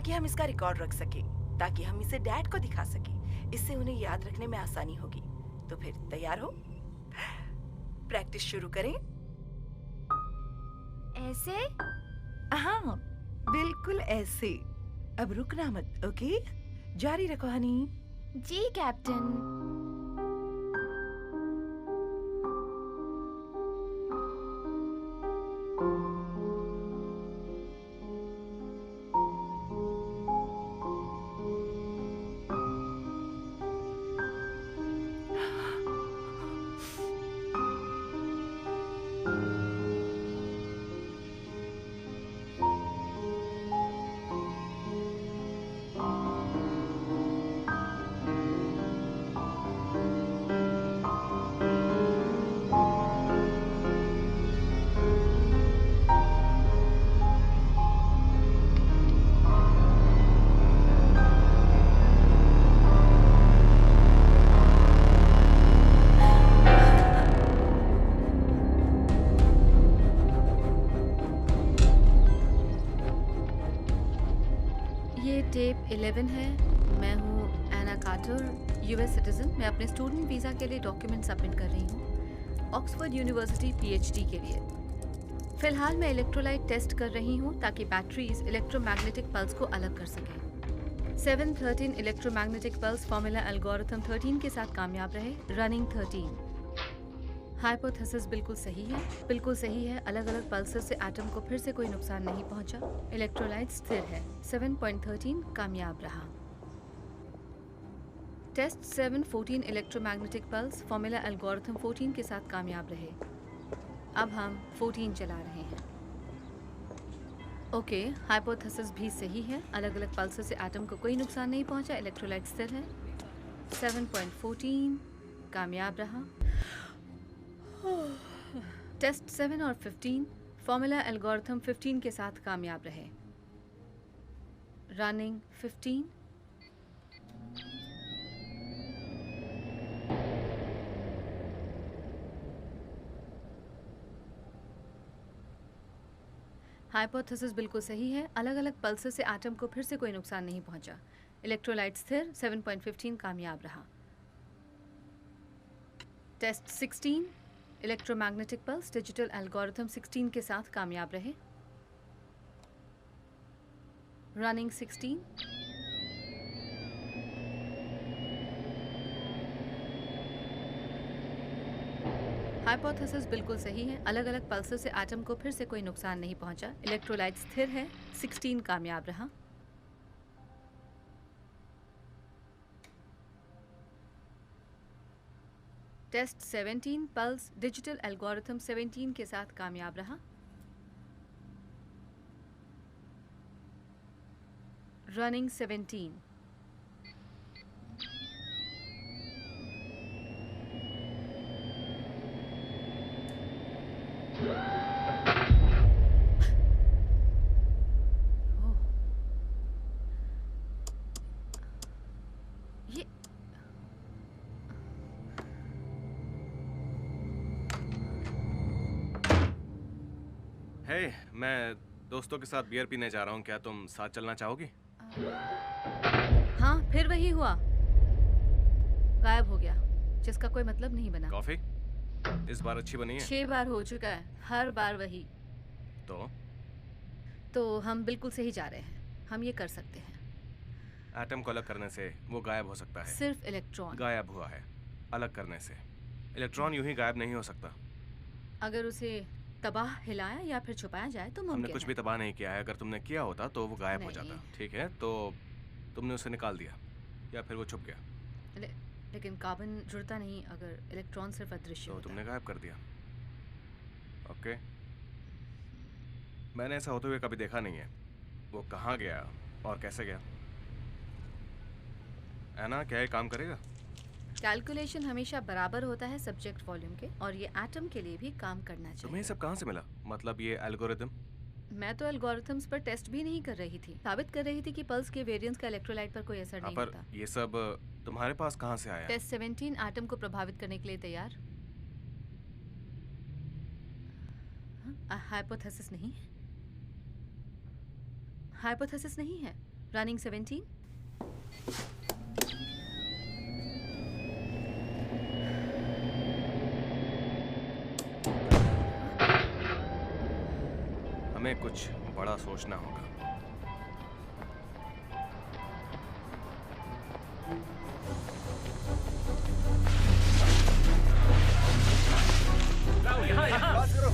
ताकि हम इसका रिकॉर्ड रख सके, ताकि हम इसे डैड को दिखा सके। इससे उन्हें याद रखने में आसानी होगी। तो फिर तैयार हो? प्रैक्टिस शुरू करें? ऐसे? हाँ, बिल्कुल ऐसे। अब रुकना मत, ओके? जारी रखो हनी। जी कैप्टन। ये टेप 11 है। मैं हूँ एना कार्टर, यूएस सिटीजन। मैं अपने स्टूडेंट वीज़ा के लिए डॉक्यूमेंट सबमिट कर रही हूँ ऑक्सफोर्ड यूनिवर्सिटी पीएचडी के लिए। फिलहाल मैं इलेक्ट्रोलाइट टेस्ट कर रही हूँ ताकि बैटरीज इलेक्ट्रोमैग्नेटिक पल्स को अलग कर सकें। 713 इलेक्ट्रोमैग्नेटिक पल्स फॉर्मूला एल्गोरिथम 13 के साथ कामयाब रहे। रनिंग 13। हाइपोथेसिस बिल्कुल सही है, बिल्कुल सही है। अलग अलग पल्सेस से एटम को फिर से कोई नुकसान नहीं पहुंचा। इलेक्ट्रोलाइट स्थिर है। 7.13 कामयाब रहा। Test 714 electromagnetic pulse formula algorithm 14 के साथ कामयाब रहे। अब हम 14 चला रहे हैं। ओके, हाइपोथेसिस भी सही है। अलग अलग पल्सेस से एटम को कोई नुकसान नहीं पहुंचा। इलेक्ट्रोलाइट स्थिर है। 7.14 कामयाब रहा। टेस्ट 7 और 15 फॉर्मूला एल्गोरिथम 15 के साथ कामयाब रहे। रनिंग 15। हाइपोथेसिस बिल्कुल सही है। अलग अलग पल्सेस से एटम को फिर से कोई नुकसान नहीं पहुंचा। इलेक्ट्रोलाइट स्थिर। 7.15 कामयाब रहा। Test 16 electromagnetic pulse digital algorithm 16 के साथ कामयाब रहे। रनिंग 16। हाइपोथेसिस बिल्कुल सही है। अलग अलग पल्सेस से एटम को फिर से कोई नुकसान नहीं पहुंचा। इलेक्ट्रोलाइट स्थिर है। 16 कामयाब रहा। टेस्ट 17 पल्स डिजिटल एल्गोरिथम 17 के साथ कामयाब रहा। रनिंग 17। ये हे, मैं दोस्तों के साथ बियर पीने जा रहा हूँ। क्या तुम साथ चलना चाहोगी? हाँ, फिर वही हुआ। गायब हो गया, जिसका कोई मतलब नहीं बना। कॉफी इस बार अच्छी बनी है। 6 बार हो चुका है, हर बार वही। तो हम बिल्कुल सही जा रहे हैं। हम ये कर सकते हैं। एटम को अलग करने से वो गायब हो सकता है। सिर्फ इलेक्ट्रॉन गायब हुआ है अलग करने से। इलेक्ट्रॉन यूं ही गायब नहीं हो सकता। अगर उसे तबाह हिलाया या फिर छुपाया जाए तो हमने मुमकिन कुछ है। भी तबाह नहीं किया है। अगर तुमने किया होता तो वो गायब हो नहीं। जाता। ठीक है, तो तुमने उसे निकाल दिया या फिर वो छुप गया। लेकिन कार्बन जुड़ता नहीं अगर इलेक्ट्रॉन सिर्फ अदृश्य तो होता। तुमने गायब कर दिया। ओके, मैंने ऐसा होते हुए कभी देखा नहीं है। वो कहाँ गया और कैसे गया? एना, क्या ये काम करेगा? कैलकुलेशन हमेशा बराबर होता है सब्जेक्ट वॉल्यूम के, और ये एटम के लिए भी काम करना तुम्हें चाहिए। ये सब कहाँ से मिला? मतलब ये एल्गोरिदम? मैं तो एल्गोरिथम्स पर टेस्ट भी नहीं कर रही थी। साबित कर रही थी कि पल्स के वेरिएंस का इलेक्ट्रोलाइट पर कोई असर नहीं पर होता। ये सब तुम्हारे पास कहाँ से आया? टेस्ट 17 एटम को प्रभावित करने के लिए तैयार। हाइपोथेसिस नहीं है। हाइपोथेसिस नहीं है। रनिंग 17। हमें कुछ बड़ा सोचना होगा।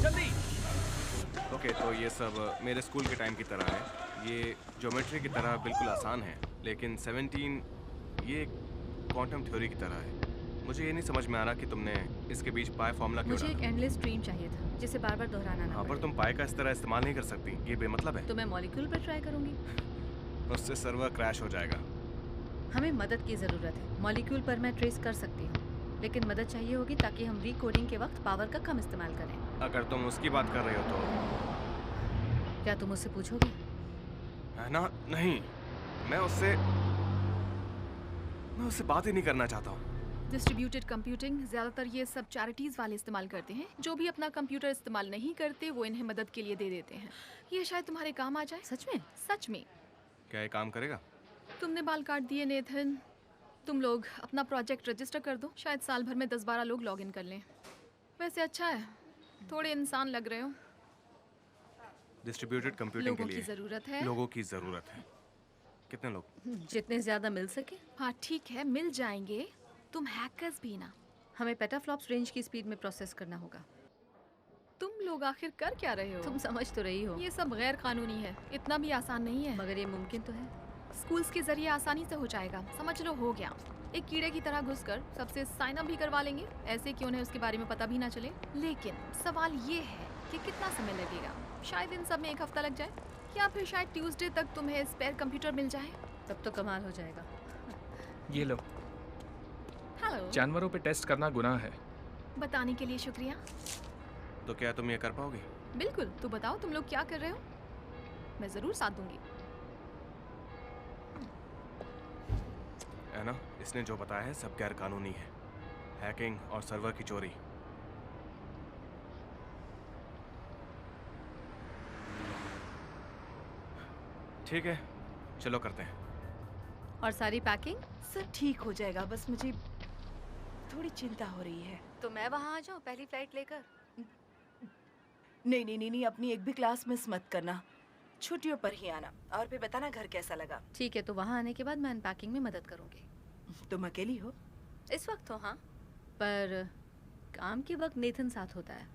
जल्दी। ओके, तो ये सब मेरे स्कूल के टाइम की तरह है। ये ज्योमेट्री की तरह बिल्कुल आसान है, लेकिन 17 ये क्वांटम थ्योरी की तरह है। मुझे ये नहीं समझ में आ रहा कि तुमने इसके बीच पाई फॉर्मूला क्यों मुझे एक डाला। एंडलेस स्ट्रीम चाहिए था जिसे बार बार दोहराना ना हाँ, पर पड़े। तुम पाई का इस तरह इस्तेमाल नहीं कर सकती, ये बेमतलब है। तो मैं मॉलिक्यूल पर ट्राई करूंगी। उससे सर्वर क्रैश हो जाएगा। हमें मदद की ज़रूरत है। मॉलिक्यूल पर मैं ट्रेस कर सकती हूँ, लेकिन मदद चाहिए होगी ताकि हम रीकोडिंग के वक्त पावर का कम इस्तेमाल करें। अगर तुम उसकी बात कर रहे हो तो क्या तुम उससे पूछोगे? है ना? नहीं, मैं उससे बात ही नहीं करना चाहता हूँ। डिस्ट्रीब्यूटेड कंप्यूटिंग ज़्यादातर ये सब चैरिटीज़ वाले इस्तेमाल करते हैं। जो भी अपना कंप्यूटर इस्तेमाल नहीं करते वो इन्हें मदद के लिए दे देते हैं। ये शायद तुम्हारे काम आ जाए। सच में? सच में। क्या ये काम करेगा? तुमने बाल काट दिए नेथन। तुम लोग अपना प्रोजेक्ट रजिस्टर कर दो। शायद साल भर में 10-12 लोग लॉग इन कर लें। वैसे अच्छा है, थोड़े इंसान लग रहे हो। डिस्ट्रीब्यूटेड कंप्यूटिंग के लोगों की लिए ज़रूरत है। लोगों की ज़रूरत है। कितने लोग? जितने ज़्यादा मिल सके। हाँ ठीक है, मिल जाएंगे। तुम हैकर्स भी ना। हमें पेटाफ्लॉप्स रेंज की स्पीड में प्रोसेस करना होगा। तुम लोग आखिर कर क्या रहे हो? तुम समझ तो रही हो। ये सब गैर कानूनी है। इतना भी आसान नहीं है। मगर ये मुमकिन तो है। स्कूल्स के जरिए आसानी से हो जाएगा। समझ लो, हो गया। एक कीड़े की तरह घुसकर सबसे साइन अप भी करवा लेंगे, ऐसे कि उन्हें उसके बारे में पता भी ना चले। लेकिन सवाल ये है कि कितना समय लगेगा। शायद इन सब में 1 हफ्ता लग जाए, या फिर शायद ट्यूसडे तक तुम्हें स्पेयर कंप्यूटर मिल जाए। तब तो कमाल हो जाएगा। ये लो। हेलो। जानवरों पे टेस्ट करना गुनाह है। बताने के लिए शुक्रिया। तो क्या तुम ये कर पाओगे? बिल्कुल। तो बताओ तुम लोग क्या कर रहे हो? मैं ज़रूर साथ दूंगी। है ना? इसने जो बताया है सब गैर कानूनी है। हैकिंग और सर्वर की चोरी। ठीक है, चलो करते हैं। और सारी पैकिंग? सब ठीक हो जाएगा, बस मुझे थोड़ी चिंता हो रही है। तो मैं वहाँ आ जाऊँ पहली फ्लाइट लेकर? नहीं नहीं नहीं नहीं, अपनी एक भी क्लास मिस मत करना। छुट्टियों पर ही आना, और फिर बताना घर कैसा लगा। ठीक है, तो वहाँ आने के बाद मैं अनपैकिंग में मदद करूँगी। तुम अकेली हो? इस वक्त तो हाँ, पर काम के वक्त नेथन साथ होता है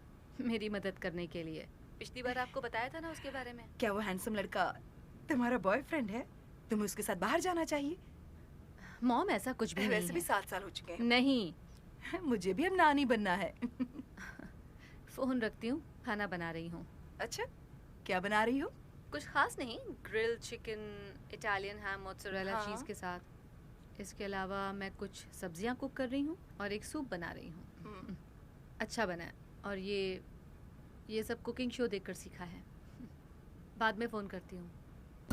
मेरी मदद करने के लिए। पिछली बार आपको बताया था ना उसके बारे में। क्या वो हैंडसम लड़का तुम्हारा बॉयफ्रेंड है? तुम्हें उसके साथ बाहर जाना चाहिए। मॉम, ऐसा कुछ भी नहीं वैसे भी है। 7 साल हो चुके हैं। नहीं। मुझे भी अब नानी बनना है। फ़ोन रखती हूँ, खाना बना रही हूँ। अच्छा, क्या बना रही हो? कुछ खास नहीं, ग्रिल्ड चिकन, इटालियन हैम, मोज़रेला हाँ। चीज़ के साथ। इसके अलावा मैं कुछ सब्जियां कुक कर रही हूँ और एक सूप बना रही हूँ। अच्छा बना है। और ये सब कुकिंग शो देखकर सीखा है। बाद में फ़ोन करती हूँ।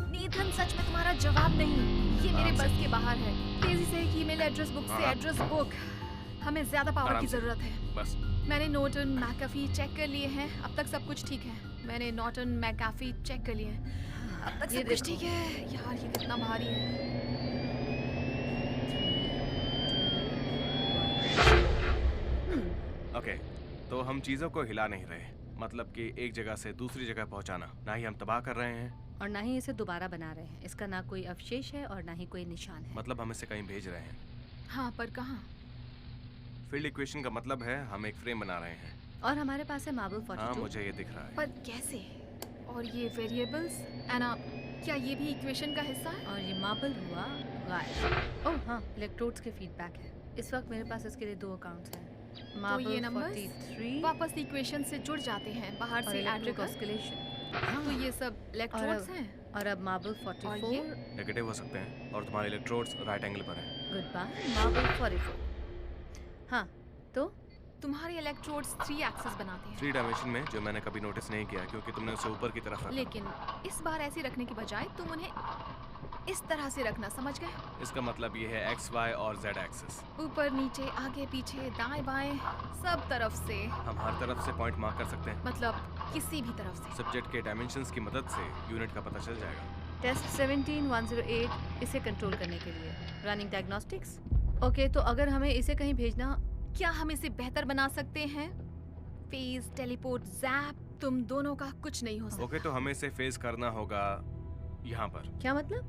नेथन, सच में तुम्हारा जवाब नहीं। ये मेरे आराम से। बस के बाहर है। तेजी से एक ईमेल एड्रेस बुक से हाँ। Address book. हमें ज्यादा पावर आराम की से। जरूरत है। बस। मैंने नॉर्टन मैकाफी चेक कर लिए हैं, अब तक सब कुछ ठीक है। मैंने नॉर्टन मैकाफी चेक कर लिए हैं, अब तक ये सब कुछ देखो। ठीक है। यार ये कितना भारी है। ओके, तो हम चीज़ों को हिला नहीं रहे। मतलब कि एक जगह से दूसरी जगह पहुंचाना। ना ही हम तबाह कर रहे हैं, और ना ही इसे दोबारा बना रहे हैं। इसका ना कोई अवशेष है और ना ही कोई निशान है। मतलब हम इसे कहीं भेज रहे हैं। हाँ, पर कहाँ? फील्ड इक्वेशन का मतलब है हम एक फ्रेम बना रहे हैं। और हमारे पास है मार्बल 42। हाँ, मुझे ये दिख रहा है। पर कैसे? और ये वेरिएबल्स एना, क्या ये भी इक्वेशन का हिस्सा है? और ये मार्बल हुआ गायब। ओह हाँ, इलेक्ट्रोड्स के फीडबैक है। इस वक्त मेरे पास इसके लिए 2 अकाउंट्स हैं। तो मार्बल ये नंबर्स 43 वापस इक्वेशन से जुड़ जाते हैं बाहर और से ऐड इलेक्ट्रिक कर। ऑस्किलेशन। तो ये सब इलेक्ट्रोड्स हैं। और अब मार्बल 44। नेगेटिव हो सकते हैं और तुम्हारे इलेक्ट्रोड्स राइट एंगल पर हैं। Goodbye marble 44। हाँ, तो तुम्हारे इलेक्ट्रोड्स 3 एक्सिस बनाते हैं। 3 डायमेंशन में, जो मैंने कभी नोटिस नहीं किया क्योंकि तुमने उसे ऊपर की तरफ रखा। लेकिन इस बार ऐसे रखने के बजाय तुम उन्हें इस तरह से रखना, समझ गए? इसका मतलब ये है एक्स, वाई और जेड एक्सिस। ऊपर नीचे, आगे पीछे, दाएं बाएं, सब तरफ से। हम हर तरफ से पॉइंट मार्क कर सकते हैं। मतलब किसी भी तरफ से। सब्जेक्ट के डायमेंशंस की मदद से यूनिट का पता चल जाएगा। टेस्ट 17108 इसे कंट्रोल करने के लिए। Running diagnostics. ओके, तो अगर हमें इसे कहीं भेजना, क्या हम इसे बेहतर बना सकते हैं? फेज, टेलीपोर्ट, जैप, तुम दोनों का कुछ नहीं हो सकता। ओके, तो हमें इसे फेस करना होगा यहाँ पर। क्या मतलब?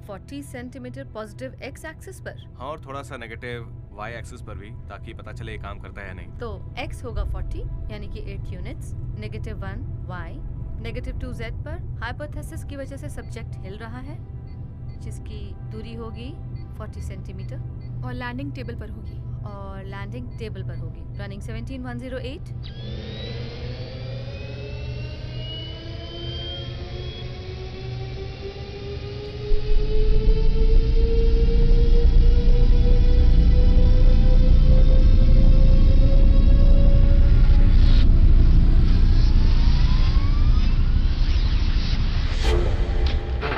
40 सेंटीमीटर पॉजिटिव एक्स एक्सिस पर। हाँ, और थोड़ा सा नेगेटिव वाई एक्सिस पर भी, ताकि पता चले ये काम करता है या नहीं। तो x होगा 40 यानी कि 8 यूनिट्स, -1 y, -2 z पर हाइपोथेसिस की वजह से सब्जेक्ट हिल रहा है, जिसकी दूरी होगी 40 सेंटीमीटर और लैंडिंग टेबल पर होगी। और लैंडिंग टेबल पर होगी। रनिंग 17108।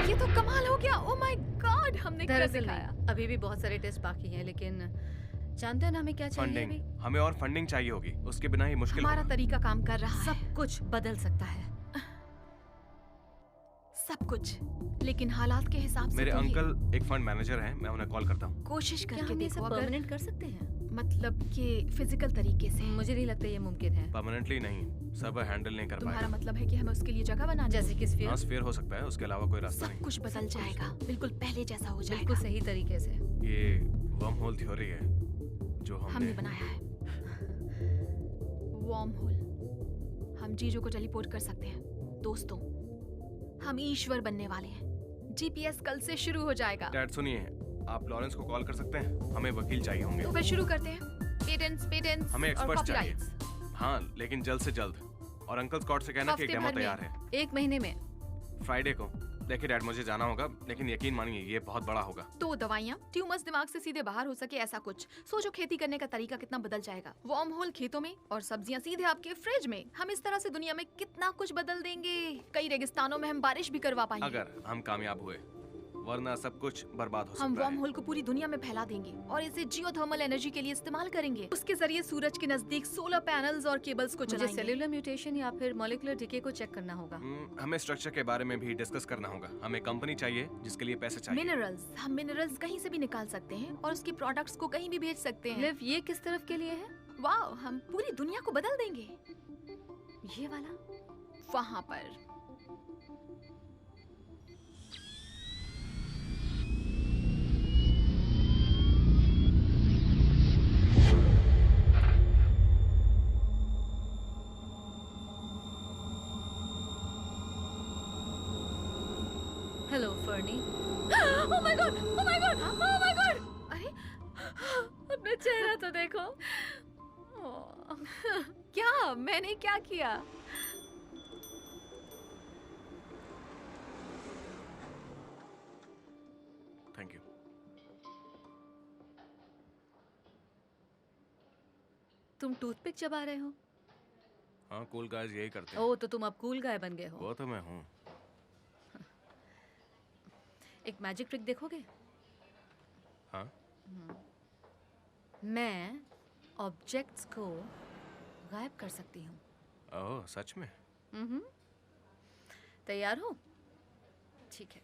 ये तो कमाल हो गया। ओह माय गॉड, हमने कर दरअसल दिखाया। नहीं, अभी भी बहुत सारे टेस्ट बाकी हैं, लेकिन जानते हैं ना हमें क्या चाहिए फंडिंग, अभी? हमें और फंडिंग चाहिए होगी, उसके बिना ही मुश्किल हमारा होगा। तरीका काम कर रहा है। सब कुछ बदल सकता है। सब कुछ, लेकिन हालात के हिसाब से मेरे तो ये अंकल एक फंड मैनेजर हैं, मैं उन्हें कॉल करता हूँ। कोशिश क्या करके हम ये देखो, सब अगर परमानेंट कर सकते हैं? मतलब कि फिजिकल तरीके से। मुझे नहीं लगता ये मुमकिन है। परमानेंटली नहीं, सब हैंडल नहीं कर तुम्हारा पाएगा। मतलब है कि हमें उसके लिए जगह बनानी जैसे कि स्फीयर। हाँ, स्फीयर हो सकता है, उसके अलावा कोई रास्ता सब नहीं। कुछ बदल जाएगा, बिल्कुल पहले जैसा हो जाएगा। बिल्कुल सही तरीके से। ये वर्म होल थ्योरी है जो हमने बनाया है। Wormhole. हम चीजों को टेलीपोर्ट कर सकते हैं। दोस्तों, हम ईश्वर बनने वाले हैं। जीपीएस कल से शुरू हो जाएगा। डैड सुनिए, आप लॉरेंस को कॉल कर सकते हैं? हमें वकील चाहिए होंगे। तो फिर शुरू करते हैं। पेटेंट्स हमें और एक्सपर्ट चाहिए। कॉपीराइट्स। हाँ, लेकिन जल्द से जल्द। और अंकल स्कॉट से कहना कि एक हफ्ते डेमो भर में। तैयार है 1 महीने में। फ्राइडे को। देखिए डैड, मुझे जाना होगा, लेकिन यकीन मानिए ये बहुत बड़ा होगा। 2 दवाइयाँ, ट्यूमर्स दिमाग से सीधे बाहर हो सके, ऐसा कुछ। सोचो खेती करने का तरीका कितना बदल जाएगा। वार्म होल खेतों में और सब्जियां सीधे आपके फ्रिज में। हम इस तरह से दुनिया में कितना कुछ बदल देंगे। कई रेगिस्तानों में हम बारिश भी करवा पाएंगे। अगर हम कामयाब हुए, वरना सब कुछ बर्बाद हो हम सकता वार्म है। होल को पूरी दुनिया में फैला देंगे और इसे जियोथर्मल एनर्जी के लिए इस्तेमाल करेंगे। उसके जरिए सूरज के नजदीक सोलर पैनल्स और केबल्स को मुझे चलाएंगे। सेलुलर म्यूटेशन या फिर मॉलिक्यूलर डिके को चेक करना होगा। हमें स्ट्रक्चर के बारे में भी डिस्कस करना होगा। हमें कंपनी चाहिए जिसके लिए पैसे चाहिए। मिनरल्स, हम मिनरल्स कहीं से भी निकाल सकते हैं और उसकी प्रोडक्ट्स को कहीं भी भेज सकते हैं। लिव, ये किस तरफ के लिए है? वाह, हम पूरी दुनिया को बदल देंगे। ये वाला? वहाँ पर hello फर्नी। Oh my God! Oh my God! Oh my God! अरे, अपना चेहरा तो देखो। क्या? मैंने क्या किया? Thank you. तुम टूथपिक चबा रहे हो? हाँ, कूल गाइस यही करते हैं। ओह, तो तुम अब कूल गाय बन गए हो। वो तो मैं हूँ। एक मैजिक ट्रिक देखोगे? हाँ, मैं ऑब्जेक्ट्स को गायब कर सकती हूँ। ओह सच में? तैयार हो? ठीक है।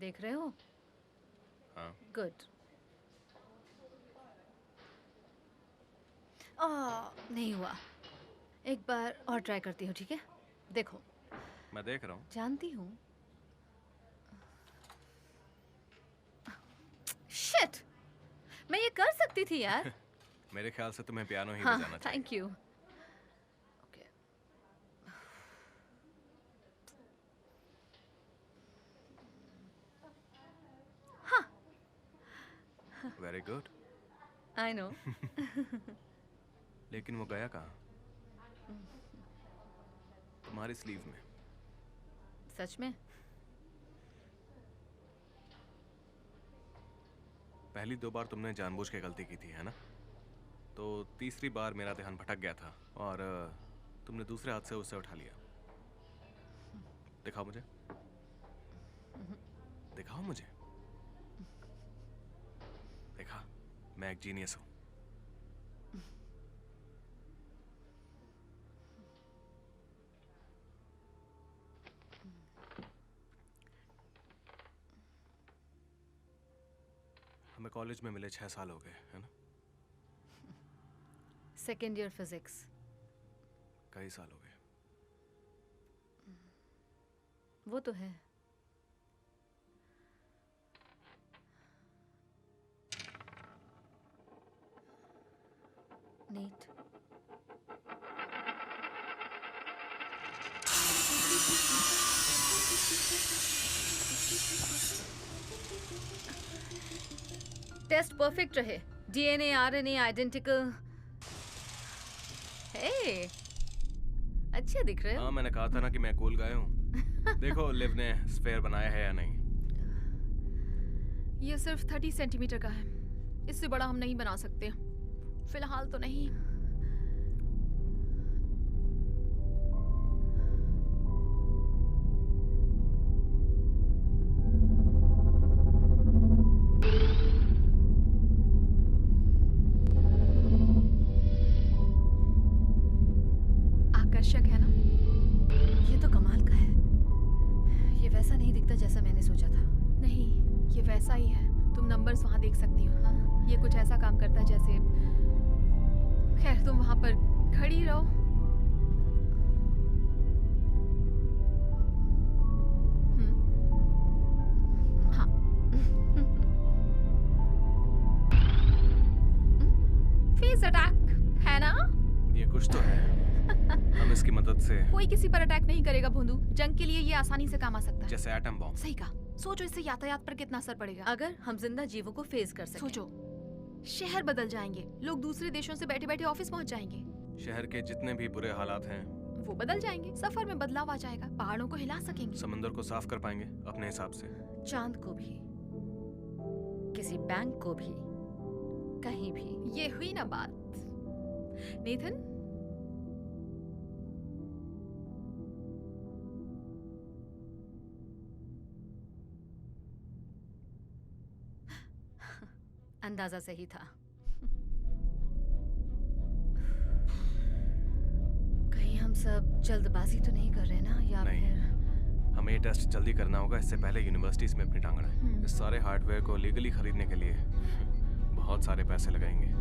देख रहे हो? हाँ। गुड। नहीं हुआ। एक बार और ट्राई करती हूँ, ठीक है? देखो, मैं देख रहा हूँ। जानती हूँ। शिट! मैं ये कर सकती थी यार। मेरे ख्याल से तुम्हें पियानो ही हाँ, बजाना चाहिए। Thank you. Okay. Very good. I know. लेकिन वो गया कहाँ? तुम्हारी स्लीव में। सच में? पहली 2 बार तुमने जानबूझ के गलती की थी, है ना? तो तीसरी बार मेरा ध्यान भटक गया था और तुमने दूसरे हाथ से उसे उठा लिया। दिखाओ मुझे। दिखाओ मुझे। देखा, मैं एक जीनियस हूँ। कॉलेज में मिले 6 साल हो गए, है ना? Second year physics. कई साल हो गए। वो तो है। नीट। टेस्ट परफेक्ट रहे। DNA RNA identical. हे, अच्छे दिख रहे हो। हाँ, मैंने कहा था ना कि मैं कूल गाय हूँ। देखो लिव ने स्फेयर बनाया है या नहीं। ये सिर्फ 30 सेंटीमीटर का है, इससे बड़ा हम नहीं बना सकते फिलहाल तो नहीं। आकर्षक है ना? ये तो कमाल का है। ये वैसा नहीं दिखता जैसा मैंने सोचा था। नहीं, ये वैसा ही है। तुम नंबर्स वहां देख सकती हो। हाँ, ये कुछ ऐसा काम करता है जैसे। खैर, तुम वहां पर खड़ी रहो। हाँ। फेस अटैक है ना? ये कुछ तो है। हम इसकी मदद से, कोई किसी पर अटैक नहीं करेगा भोंदू। जंग के लिए ये आसानी से काम आ सकता है। जैसे एटम बॉम्ब। सही कहा। सोचो इससे यातायात पर कितना असर पड़ेगा। अगर हम जिंदा जीवों को फेस कर सकें। सोचो, शहर बदल जाएंगे। लोग दूसरे देशों से बैठे बैठे ऑफिस पहुंच जाएंगे। शहर के जितने भी बुरे हालात हैं वो बदल जाएंगे। सफर में बदलाव आ जाएगा। पहाड़ों को हिला सकेंगे। समंदर को साफ कर पाएंगे अपने हिसाब से। चांद को भी, किसी बैंक को भी, कहीं भी। ये हुई ना बात। नेथन, अंदाजा सही था। कहीं हम सब जल्दबाजी तो नहीं कर रहे ना, या नहीं। फिर हमें ये टेस्ट जल्दी करना होगा, इससे पहले यूनिवर्सिटीज में अपनी टांग अड़ाएं। इस सारे हार्डवेयर को लीगली खरीदने के लिए बहुत सारे पैसे लगाएंगे।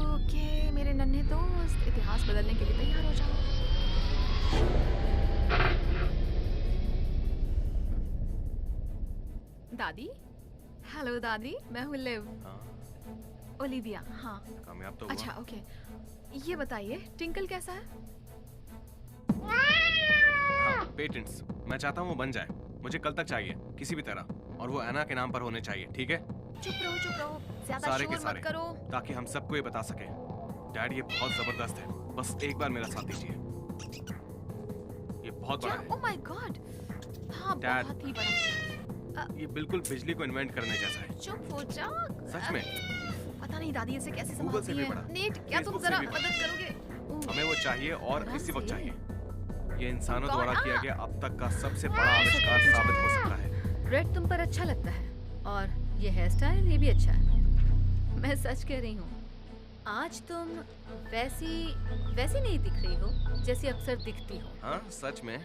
ओके मेरे नन्हे दोस्त, इतिहास बदलने के लिए तैयार हो जाओ। दादी, हेलो दादी, मैं हूँ लिव। हाँ, ओलिविया। हाँ, कामयाब तो हुआ। अच्छा ओके। ये बताइए टिंकल कैसा है? हाँ, पेटेंट्स मैं चाहता हूँ वो बन जाए। मुझे कल तक चाहिए किसी भी तरह, और वो एना के नाम पर होने चाहिए, ठीक है? चुप रहो, ज्यादा सारे के शोर सारे, मत करो। ताकि हम सबको ये बता सके डैड ये बहुत जबरदस्त है, बस एक बार मेरा साथ दीजिए। ये बहुत बड़ा क्या? है ओह माय गॉड। हाँ, Dad। बहुत ही बड़ा। ये बिल्कुल बिजली को इन्वेंट करने जैसा है। चुप हो जा। सच में पता नहीं दादी इसे कैसे गूगल से संभालती भी है। बड़ा, नेट, क्या तुम Facebook से जरा भी बड़ा। मदद करोगे? हमें वो चाहिए और आराम इसी वक्त से। चाहिए। ये इंसानों कौन? द्वारा किया आ! गया अब तक का सबसे बड़ा आविष्कार साबित हो सकता है। रेड तुम पर अच्छा लगता है, और ये हेयर स्टाइल ये भी अच्छा है। मैं सच कह रही हूँ, आज तुम वैसी नहीं दिख रही हो जैसी अक्सर दिखती हो। हाँ सच में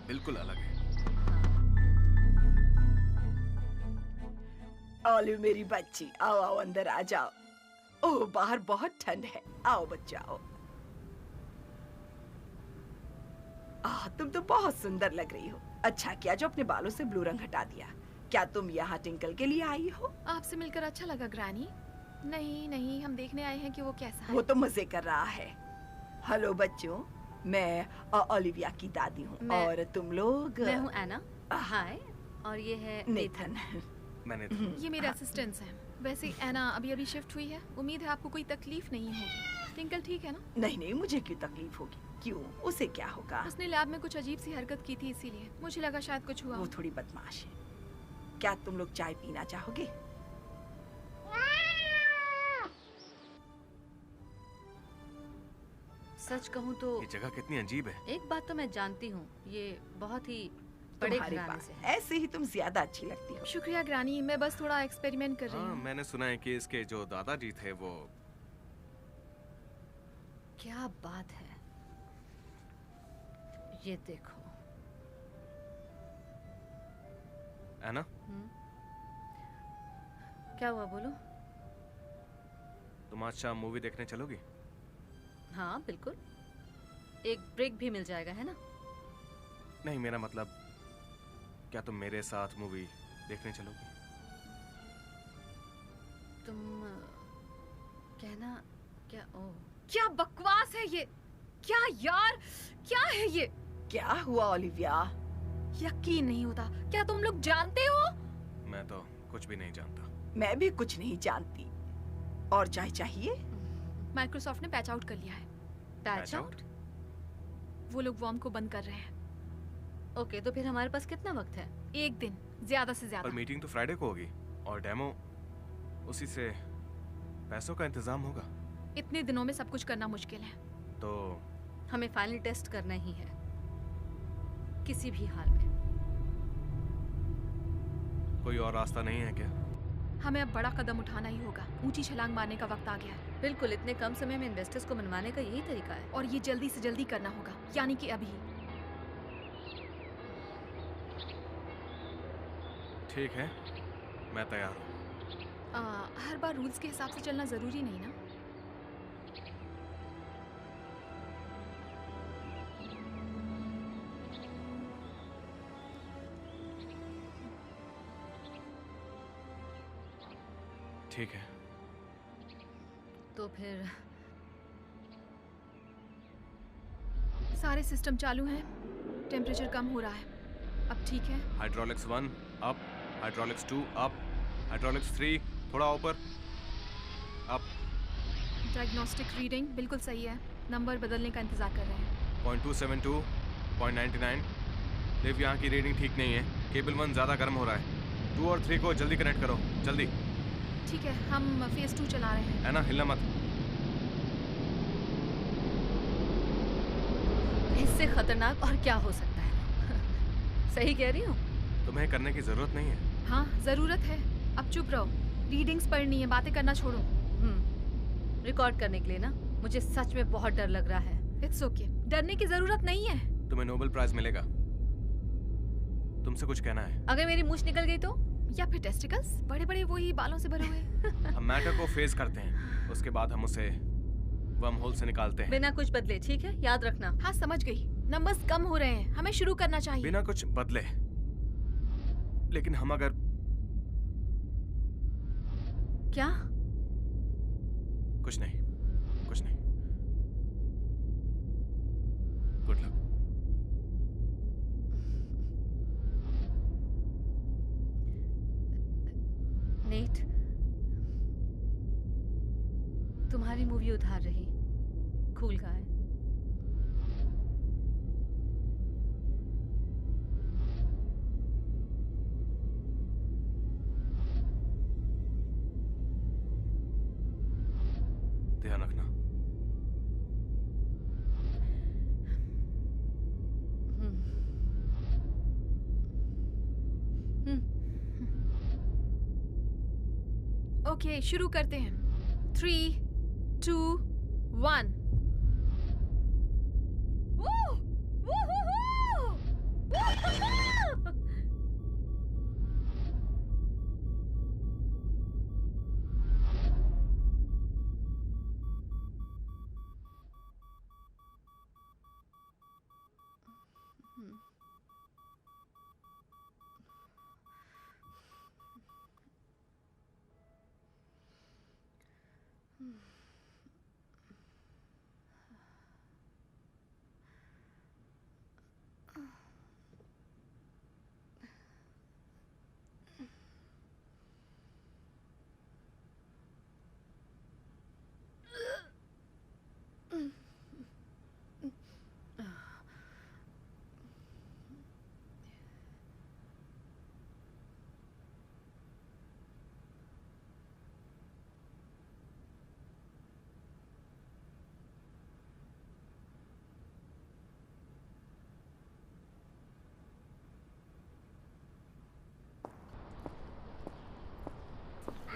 बिल्कुल अलग है। ओली मेरी बच्ची, आओ आओ अंदर आ जाओ। ओह बाहर बहुत ठंड है। आओ बच्चा आओ। तुम तो बहुत सुंदर लग रही हो। अच्छा किया जो अपने बालों से ब्लू रंग हटा दिया। क्या तुम यहाँ टिंकल के लिए आई हो? आपसे मिलकर अच्छा लगा ग्रैनी। नहीं, हम देखने आए हैं कि वो कैसा है। वो तो मजे कर रहा है। हेलो बच्चों, मैं ओलिविया की दादी हूँ। मैं- और तुम लोग? मैं हूँ एना। हाय। और ये है नेथन। मैंने ये मेरे असिस्टेंट्स हैं। वैसे एना अभी शिफ्ट हुई है। उम्मीद है आपको कोई तकलीफ नहीं होगी। टिंकल ठीक है ना? नहीं, मुझे क्यों तकलीफ होगी? क्यों? उसे क्या होगा? उसने लैब में कुछ अजीब सी हरकत की थी, इसीलिए मुझे लगा शायद कुछ हुआ वो हो। थोड़ी बदमाश है। क्या तुम लोग चाय पीना चाहोगे? सच कहूँ तो ये जगह कितनी अजीब है। एक बात तो मैं जानती हूँ, ये बहुत ही बड़े तुम्हारे घराने पास से है। ऐसे ही तुम ज्यादा अच्छी लगती हो। शुक्रिया ग्रानी, मैं बस थोड़ा एक्सपेरिमेंट कर रही हाँ हूँ। मैंने सुना है कि इसके जो दादाजी थे वो। क्या बात है, ये देखो। है ना? क्या हुआ बोलो? तुम आज शाम मूवी देखने चलोगी? हाँ बिल्कुल, एक ब्रेक भी मिल जाएगा, है ना? नहीं, मेरा मतलब क्या तुम मेरे साथ मूवी देखने चलोगी? तुम कहना क्या? ओ क्या बकवास है ये? क्या यार, क्या है ये? क्या हुआ ओलिविया? यकीन नहीं होता। क्या तुम लोग जानते हो? मैं तो कुछ भी नहीं जानता। मैं भी कुछ नहीं जानती। और चाय चाहिए? माइक्रोसॉफ्ट ने पैच आउट कर लिया है। Patch out? वो लोग वॉर्म को बंद कर रहे हैं। ओके, तो फिर हमारे पास कितना वक्त है? एक दिन, ज्यादा से और ज्यादा। मीटिंग तो फ्राइडे को होगी और डेमो उसी से पैसों का इंतजाम होगा। इतने दिनों में सब कुछ करना मुश्किल है। तो हमें फाइनल टेस्ट करना ही है, किसी भी हाल में। कोई और रास्ता नहीं है क्या? हमें अब बड़ा कदम उठाना ही होगा। ऊंची छलांग मारने का वक्त आ गया है बिल्कुल, इतने कम समय में इन्वेस्टर्स को मनवाने का यही तरीका है। और ये जल्दी से जल्दी करना होगा, यानी कि अभी। ठीक है, मैं तैयार हूँ। हर बार रूल्स के हिसाब से चलना जरूरी नहीं ना। ठीक है। तो फिर सारे सिस्टम चालू हैं, टेम्परेचर कम हो रहा है। अब ठीक है। Hydraulics 1 up, hydraulics 2 up, hydraulics 3 थोड़ा ऊपर, अप। डायग्नोस्टिक रीडिंग बिल्कुल सही है। नंबर बदलने का इंतजार कर रहे हैं। 0.272, 0.99। लिव, यहाँ की रीडिंग ठीक नहीं है। केबल 1 ज़्यादा गर्म हो रहा है। 2 और 3 को जल्दी कनेक्ट करो, जल्दी। ठीक है, हम फेज 2 चला रहे हैं। है ना, हिलना मत। इससे खतरनाक और क्या हो सकता है? सही कह रही हूँ? तुम्हें करने की जरूरत नहीं है। हाँ, जरूरत है। अब चुप रहो, रीडिंग्स पढ़नी है, बातें करना छोड़ो। रिकॉर्ड करने के लिए ना। मुझे सच में बहुत डर लग रहा है। इट्स ओके, डरने की जरूरत नहीं है। तुम्हें नोबेल प्राइज मिलेगा। तुमसे कुछ कहना है? अगर मेरी मूंछ निकल गई तो? या फिर टेस्टिकल्स, बड़े बड़े वही बालों से भरे हुए। हम मैटर को फेस करते हैं, उसके बाद हम उसे वर्म होल से निकालते हैं। बिना कुछ बदले, ठीक है? याद रखना। हाँ, समझ गई। नंबर्स कम हो रहे हैं, हमें शुरू करना चाहिए। बिना कुछ बदले। लेकिन हम अगर क्या? कुछ नहीं, कुछ नहीं। Good luck. नेट, तुम्हारी मूवी उधार रही। Cool guy. ध्यान रखना। ओके, शुरू करते हैं। 3, 2, 1।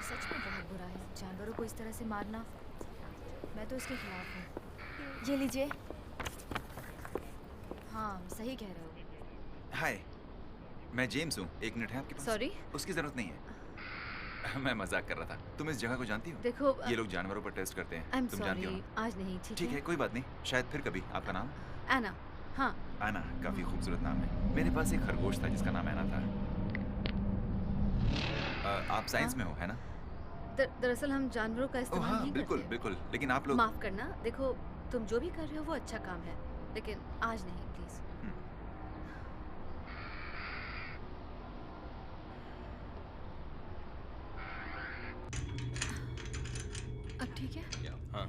सच में बहुत बुरा है जानवरों को इस तरह से मारना। मैं तो इसके खिलाफ हूँ। ये लीजिए। हाँ, सही कह रहे हो। हाय, मैं जेम्स हूँ। एक मिनट है आपके पास? सॉरी? उसकी ज़रूरत नहीं है। मैं मजाक कर रहा था। तुम इस जगह को जानती हो? देखो ये लोग जानवरों पर टेस्ट करते हैं। आई एम तुम जानती हो सॉरी, ना? आज नहीं। ठीक है, कोई बात नहीं, शायद फिर कभी। आपका नाम? एना। हाँ, आना, काफी खूबसूरत नाम है। मेरे पास एक खरगोश था जिसका नाम ऐना था। आप साइंस में हो, है ना? दरअसल हम जानवरों का ओह इस्तेमाल हाँ, नहीं बिल्कुल करते। बिल्कुल। लेकिन आप लोग माफ करना, देखो तुम जो भी कर रहे हो वो अच्छा काम है, लेकिन आज नहीं प्लीज। अब ठीक है? हाँ।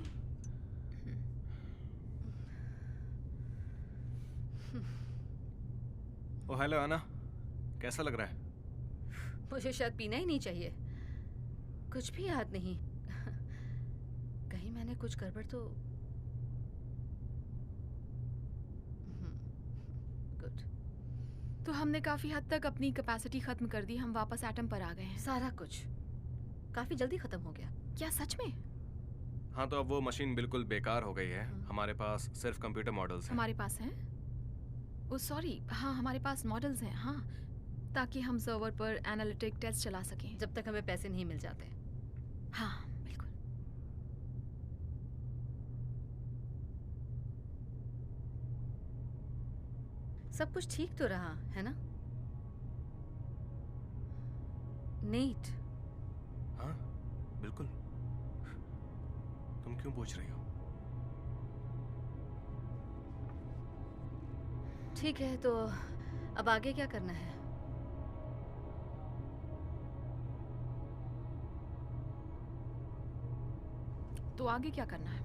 ओ हेलो आना, कैसा लग रहा है? मुझे शायद पीना ही नहीं चाहिए, कुछ भी याद नहीं। कहीं मैंने कुछ गड़बड़ तो। गुड। तो हमने काफी हद तक अपनी कैपेसिटी खत्म कर दी, हम वापस एटम पर आ गए हैं। सारा कुछ काफी जल्दी खत्म हो गया। क्या सच में? हाँ, तो अब वो मशीन बिल्कुल बेकार हो गई है। हमारे पास सिर्फ कंप्यूटर मॉडल्स हैं। हमारे पास हैं? ओ सॉरी, हाँ हमारे पास मॉडल्स हैं, हाँ, ताकि हम सर्वर पर एनालिटिक टेस्ट चला सकें। जब तक हमें पैसे नहीं मिल जाते। हाँ बिल्कुल। सब कुछ ठीक तो रहा है ना? नेट। हाँ बिल्कुल। तुम क्यों पूछ रही हो? ठीक है, तो अब आगे क्या करना है? तो आगे क्या करना है?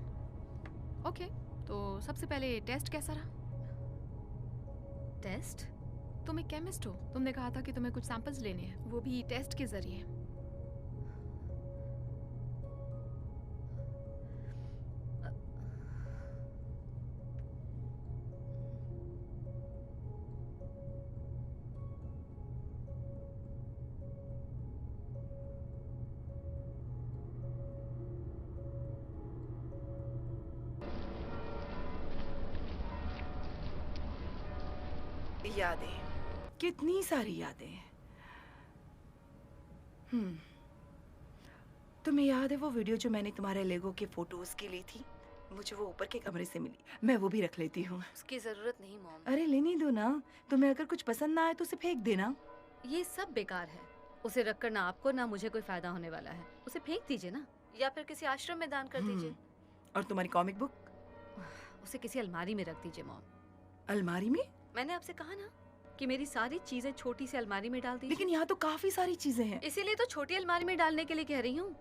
ओके, तो सबसे पहले टेस्ट कैसा रहा? टेस्ट? तुम एक केमिस्ट हो, तुमने कहा था कि तुम्हें कुछ सैंपल्स लेने हैं, वो भी टेस्ट के जरिए। यादें, कितनी सारी यादें। तुम्हें याद है वो वीडियो जो मैंने तुम्हारे लेगो के फोटोज की ली थी? मुझे वो ऊपर के कमरे से मिली, मैं वो भी रख लेती हूँ। उसकी जरूरत नहीं मॉम। अरे लेने दो ना, तुम्हें अगर कुछ पसंद ना आए तो उसे फेंक देना। ये सब बेकार है, उसे रखकर ना आपको ना मुझे कोई फायदा होने वाला है। उसे फेंक दीजिए ना, या फिर किसी आश्रम में दान कर दीजिए। और तुम्हारी कॉमिक बुक? उसे किसी अलमारी में रख दीजिए मॉम। अलमारी में? मैंने आपसे कहा ना कि मेरी सारी चीजें छोटी सी अलमारी में डाल दीजिए। लेकिन यहाँ तो काफी सारी चीजें हैं। इसीलिए तो छोटी अलमारी में डालने के लिए कह रही हूँ।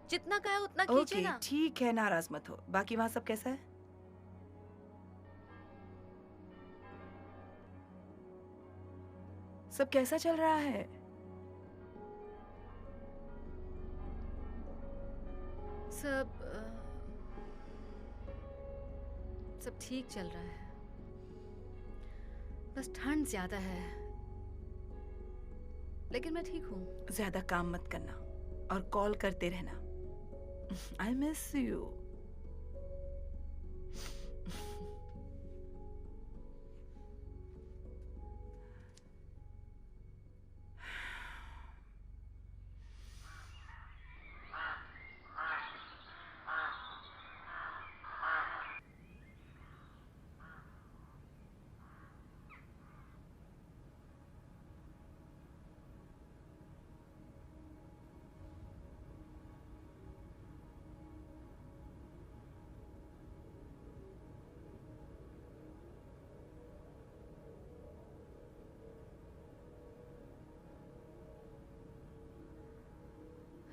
जितना कहा है उतना कीजिए ओके ना। ठीक है, नाराज मत हो। बाकी वहाँ सब कैसा है? सब कैसा चल रहा है? सब ठीक चल रहा है, बस ठंड ज्यादा है, लेकिन मैं ठीक हूँ। ज्यादा काम मत करना और कॉल करते रहना। I miss you.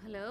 हेलो,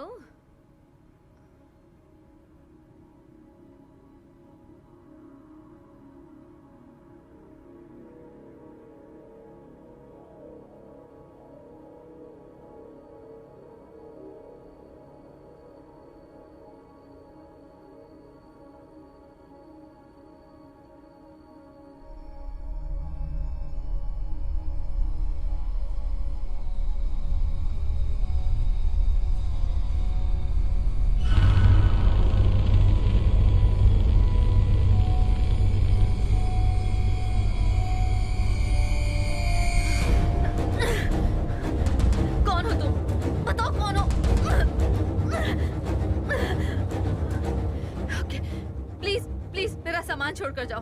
छोड़कर जाओ।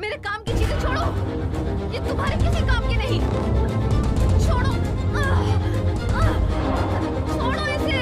मेरे काम की चीजें छोड़ो, ये तुम्हारे किसी काम की नहीं। छोड़ो, छोड़ो इसे।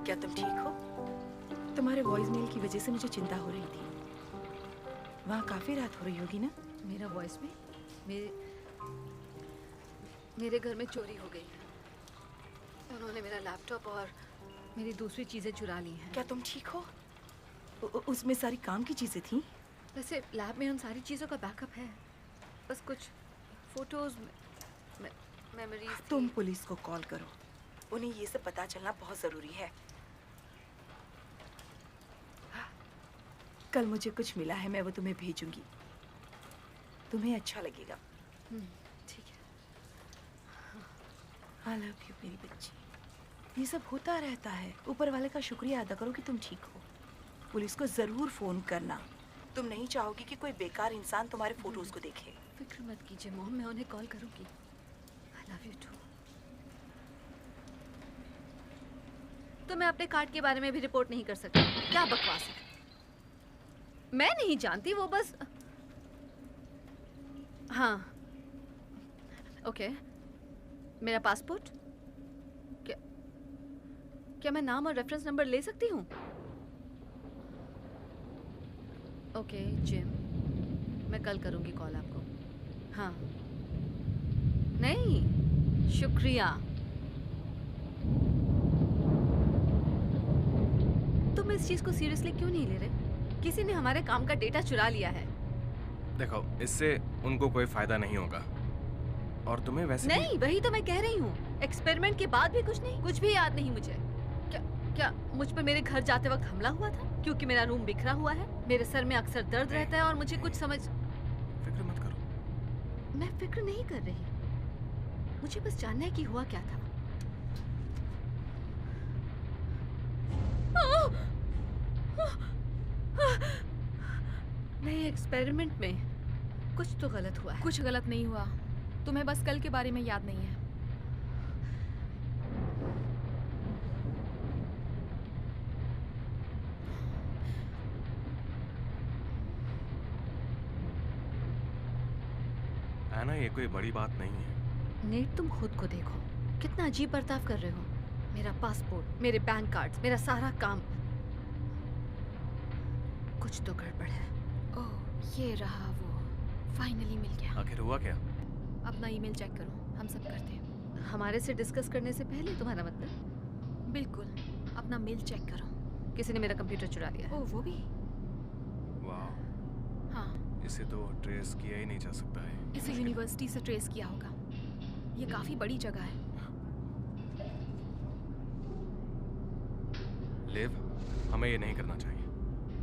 क्या तुम ठीक हो? तुम्हारे वॉइस मेल की वजह से मुझे चिंता हो रही थी। वहाँ काफी रात हो रही होगी ना? मेरा वॉइस में मेरे घर में चोरी हो गई है। उन्होंने मेरा लैपटॉप और मेरी दूसरी चीजें चुरा ली हैं। क्या तुम ठीक हो? उसमें सारी काम की चीजें थी? वैसे लैब में उन सारी चीजों का बैकअप है, बस कुछ फोटोज, मेमोरीज। तुम पुलिस को कॉल करो, उन्हें ये सब पता चलना बहुत जरूरी है। कल मुझे कुछ मिला है, मैं वो तुम्हें भेजूंगी, तुम्हें अच्छा लगेगा। ठीक है। आई लव यू मेरी बच्ची। ये सब होता रहता है, ऊपर वाले का शुक्रिया अदा करो कि तुम ठीक हो। पुलिस को जरूर फोन करना, तुम नहीं चाहोगी कि कोई बेकार इंसान तुम्हारे फोटोज को देखे। फिक्र मत कीजिए मॉम, मैं उन्हें कॉल करूंगी। I love you too. तो मैं अपने कार्ड के बारे में भी रिपोर्ट नहीं कर सकती? क्या बकवास है। मैं नहीं जानती, वो बस। हाँ ओके, मेरा पासपोर्ट। क्या मैं नाम और रेफरेंस नंबर ले सकती हूँ? ओके जिम, मैं कल करूँगी कॉल आपको। हाँ नहीं, शुक्रिया। तुम इस चीज को सीरियसली क्यों नहीं ले रहे? किसी ने हमारे काम का डेटा चुरा लिया है। देखो, इससे उनको कोई फायदा नहीं होगा, और तुम्हें वैसे नहीं, वही तो मैं कह रही हूँ। एक्सपेरिमेंट के बाद भी कुछ नहीं, कुछ भी याद नहीं मुझे। क्या मुझ पर मेरे घर जाते वक्त हमला हुआ था? क्योंकि मेरा रूम बिखरा हुआ है, मेरे सर में अक्सर दर्द रहता है और मुझे कुछ समझ। फिक्र मत करो। मैं फिक्र नहीं कर रही, मुझे बस जानना है कि हुआ क्या था। नहीं, एक्सपेरिमेंट में कुछ तो गलत हुआ है। कुछ गलत नहीं हुआ, तुम्हें बस कल के बारे में याद नहीं है। एना, ये कोई बड़ी बात नहीं है। नेट, तुम खुद को देखो, कितना अजीब बर्ताव कर रहे हो। मेरा पासपोर्ट, मेरे बैंक कार्ड्स, मेरा सारा काम, कुछ तो गड़बड़ है। ओह, ये रहा वो, फाइनली मिल गया। आखिर हुआ क्या? अपना ईमेल चेक करो, हम सब करते हैं। हमारे से डिस्कस करने से पहले तुम्हारा मतलब? बिल्कुल, अपना मेल चेक करो। किसी ने मेरा कंप्यूटर चुरा लिया है। ओह, वो भी? वाह, हाँ, इसे तो ट्रेस किया ही नहीं जा सकता है। इसे यूनिवर्सिटी से ट्रेस किया होगा। ये काफी बड़ी जगह है। लिव, हमें ये नहीं करना चाहिए।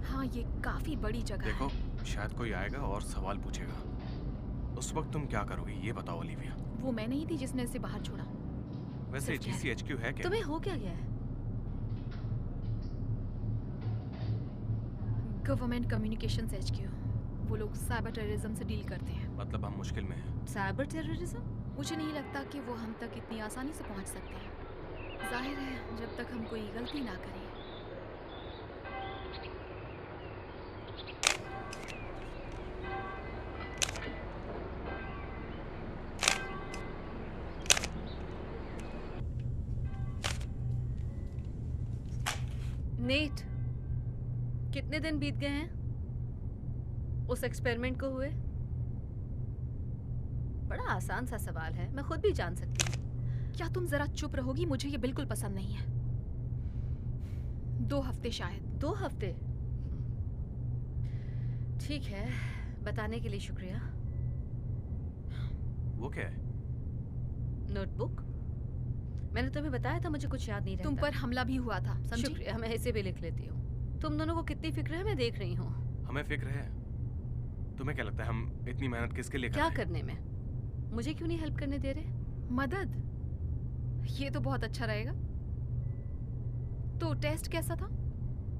हाँ, ये काफी बड़ी जगह देखो, है। शायद कोई आएगा और सवाल पूछेगा। उस वक्त तुम क्या करोगी, ये बताओ ओलिविया। वो मैं नहीं थी जिसने इसे बाहर छोड़ा। वैसे सिर्फ क्या है? GCHQ है क्या? तुम्हें हो क्या गया है? Government communications HQ। वो लोग साइबर टेररिज्म से डील करते हैं। मतलब हम मुश्किल में हैं। Cyber terrorism? मुझे नहीं लगता कि वो हम तक इतनी आसानी से पहुंच सकते हैं। जाहिर है, जब तक हम कोई गलती ना करें। नेट, कितने दिन बीत गए हैं उस एक्सपेरिमेंट को हुए? बड़ा आसान सा सवाल है, मैं खुद भी जान सकती हूँ। क्या तुम जरा चुप रहोगी? मुझे ये बिल्कुल पसंद नहीं है। 2 हफ्ते शायद। 2 हफ्ते? ठीक है, बताने के लिए शुक्रिया। वो क्या है? नोटबुक? मैंने तुम्हें बताया था मुझे कुछ याद नहीं रहता। तुम पर हमला भी हुआ था, समझी? शुक्रिया, मैं इसे भी लिख लेती हूँ। तुम दोनों को कितनी फिक्र है मैं देख रही हूँ। हमें फिक्र है। तुम्हें क्या लगता है हम इतनी मेहनत किसके लिए कर क्या रहे हैं? करने में? मुझे क्यों नहीं हेल्प करने दे रहे? मदद? ये तो बहुत अच्छा रहेगा। तो टेस्ट कैसा था?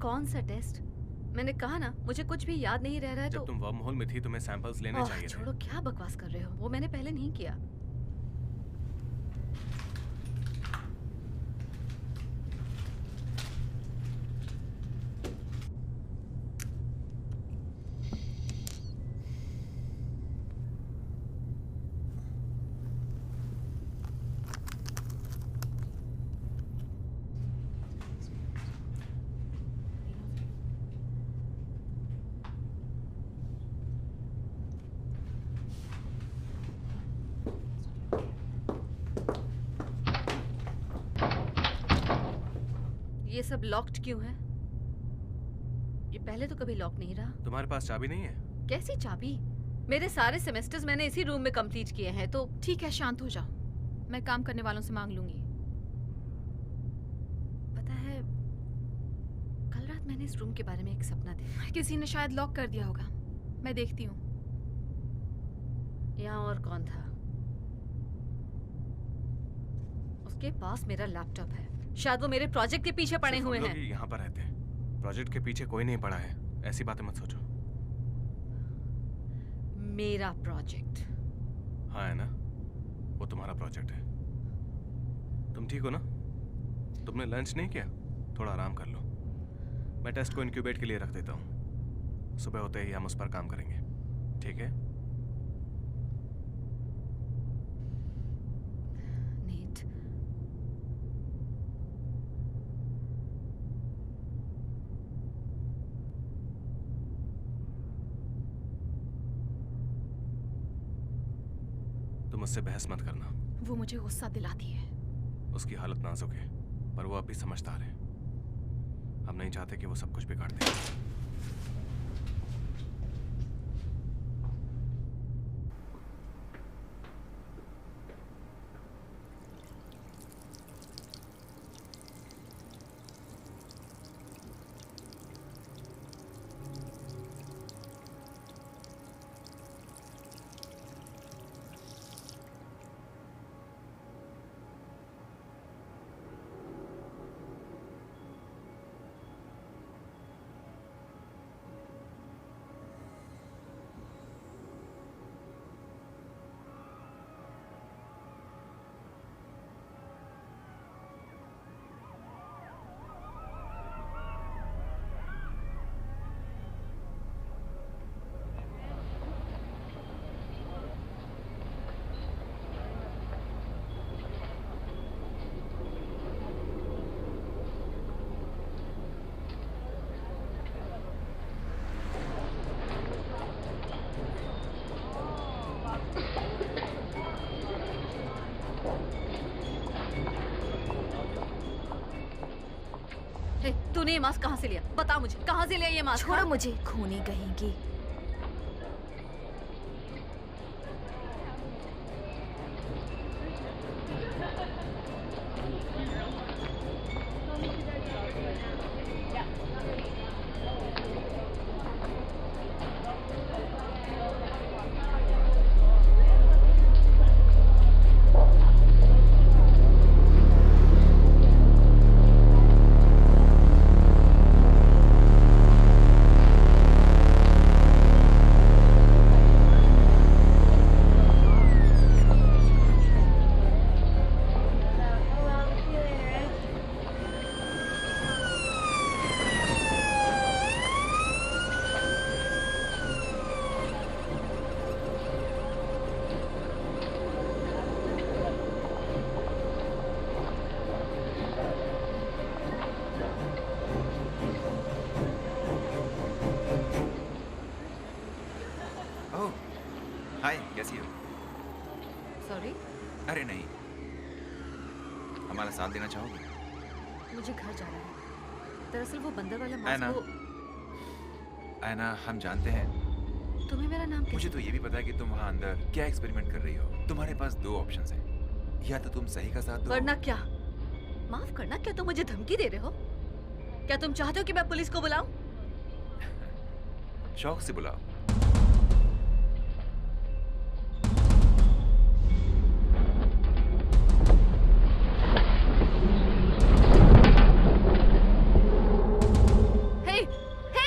कौन सा टेस्ट? मैंने कहा ना, मुझे कुछ भी याद नहीं रह रहा है। जब तो तुम वर्म होल में थी तुम्हें सैंपल्स लेने ओह, चाहिए थे। छोड़ो, क्या बकवास कर रहे हो? वो मैंने पहले नहीं किया। ये सब लॉक्ड क्यों है? ये पहले तो कभी लॉक नहीं रहा। तुम्हारे पास चाबी नहीं है? कैसी चाबी? मेरे सारे सेमेस्टर्स मैंने इसी रूम में कंप्लीट किए हैं। तो ठीक है, शांत हो जाओ। मैं काम करने वालों से मांग लूंगी। पता है, कल रात मैंने इस रूम के बारे में एक सपना देखा। किसी ने शायद लॉक कर दिया होगा। मैं देखती हूँ। यहाँ और कौन था? उसके पास मेरा लैपटॉप है। शायद वो मेरे प्रोजेक्ट के पीछे पड़े सिर्फ हुए हम लोग हैं। ही यहाँ पर रहते हैं। प्रोजेक्ट के पीछे कोई नहीं पड़ा है। ऐसी बातें मत सोचो। मेरा प्रोजेक्ट? हाँ, है ना? वो तुम्हारा प्रोजेक्ट है। तुम ठीक हो ना? तुमने लंच नहीं किया? थोड़ा आराम कर लो। मैं टेस्ट को इंक्यूबेट के लिए रख देता हूँ। सुबह होते ही हम उस पर काम करेंगे, ठीक है? नीट, तुम उससे बहस मत करना। वो मुझे गुस्सा दिलाती है। उसकी हालत नाजुक है, पर वो अब भी समझदार है। हम नहीं चाहते कि वो सब कुछ बिगाड़ दे। तूने ये मास्क कहाँ से लिया? बता मुझे, कहाँ से लिया ये मास्क? छोड़ो मुझे, खूनी कहेंगी। ओह, हाय, कैसी हो? सॉरी, अरे नहीं, हमारा साथ देना चाहोगे? मुझे घर जाना है। दरअसल वो बंदर वाला ऐना। मास्क वो ऐना, हम जानते हैं। तुम्हें मेरा नाम मुझे तो ये भी पता है कि तुम वहाँ अंदर क्या एक्सपेरिमेंट कर रही हो। तुम्हारे पास दो ऑप्शंस हैं, या तो तुम सही का साथ दो। वरना क्या? माफ करना, क्या तुम मुझे धमकी दे रहे हो? क्या तुम चाहते हो कि मैं पुलिस को बुलाऊं? शौक से बुलाओ। हे, हे!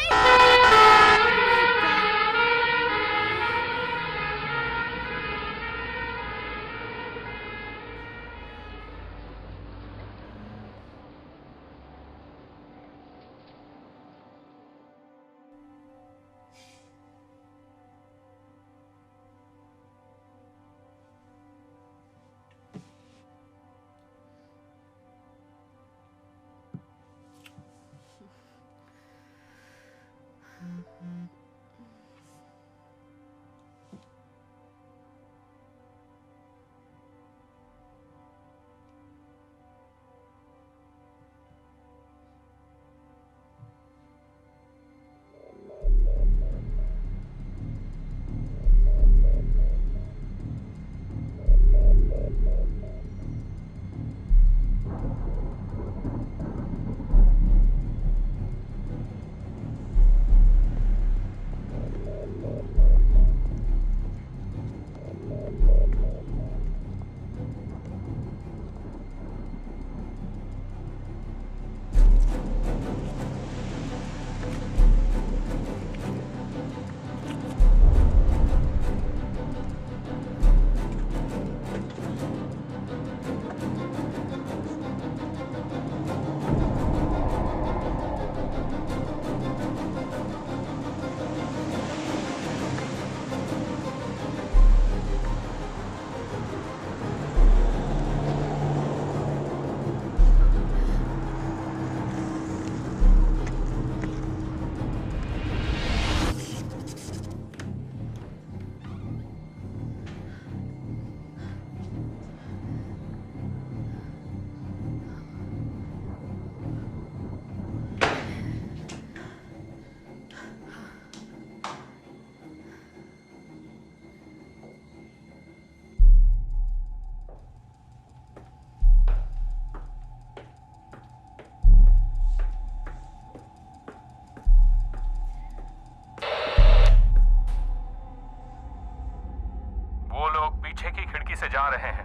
पीछे की खिड़की से जा रहे हैं।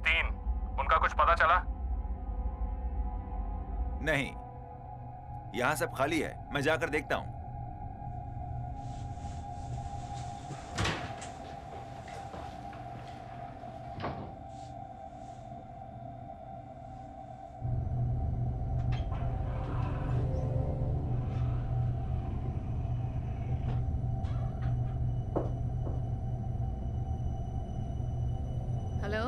3, उनका कुछ पता चला? नहीं, यहाँ सब खाली है, मैं जाकर देखता हूँ। हेलो,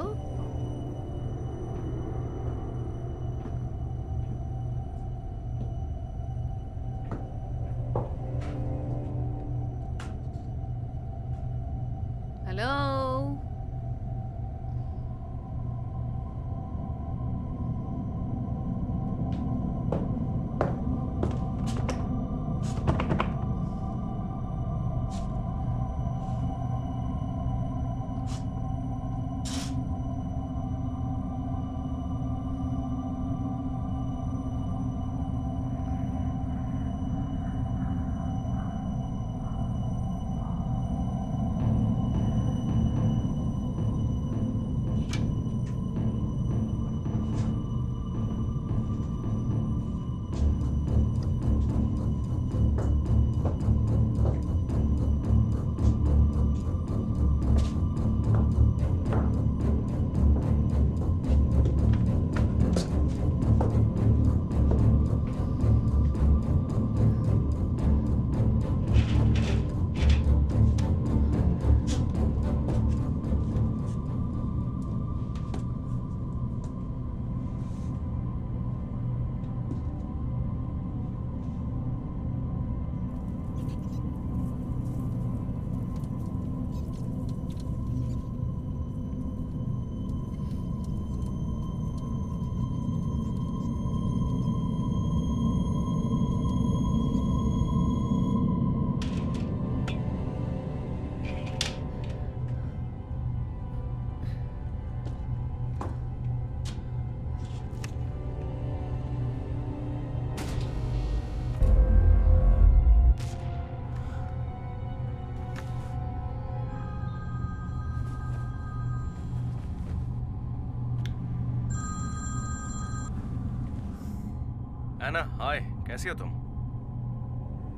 एना, हाय, कैसी हो तुम?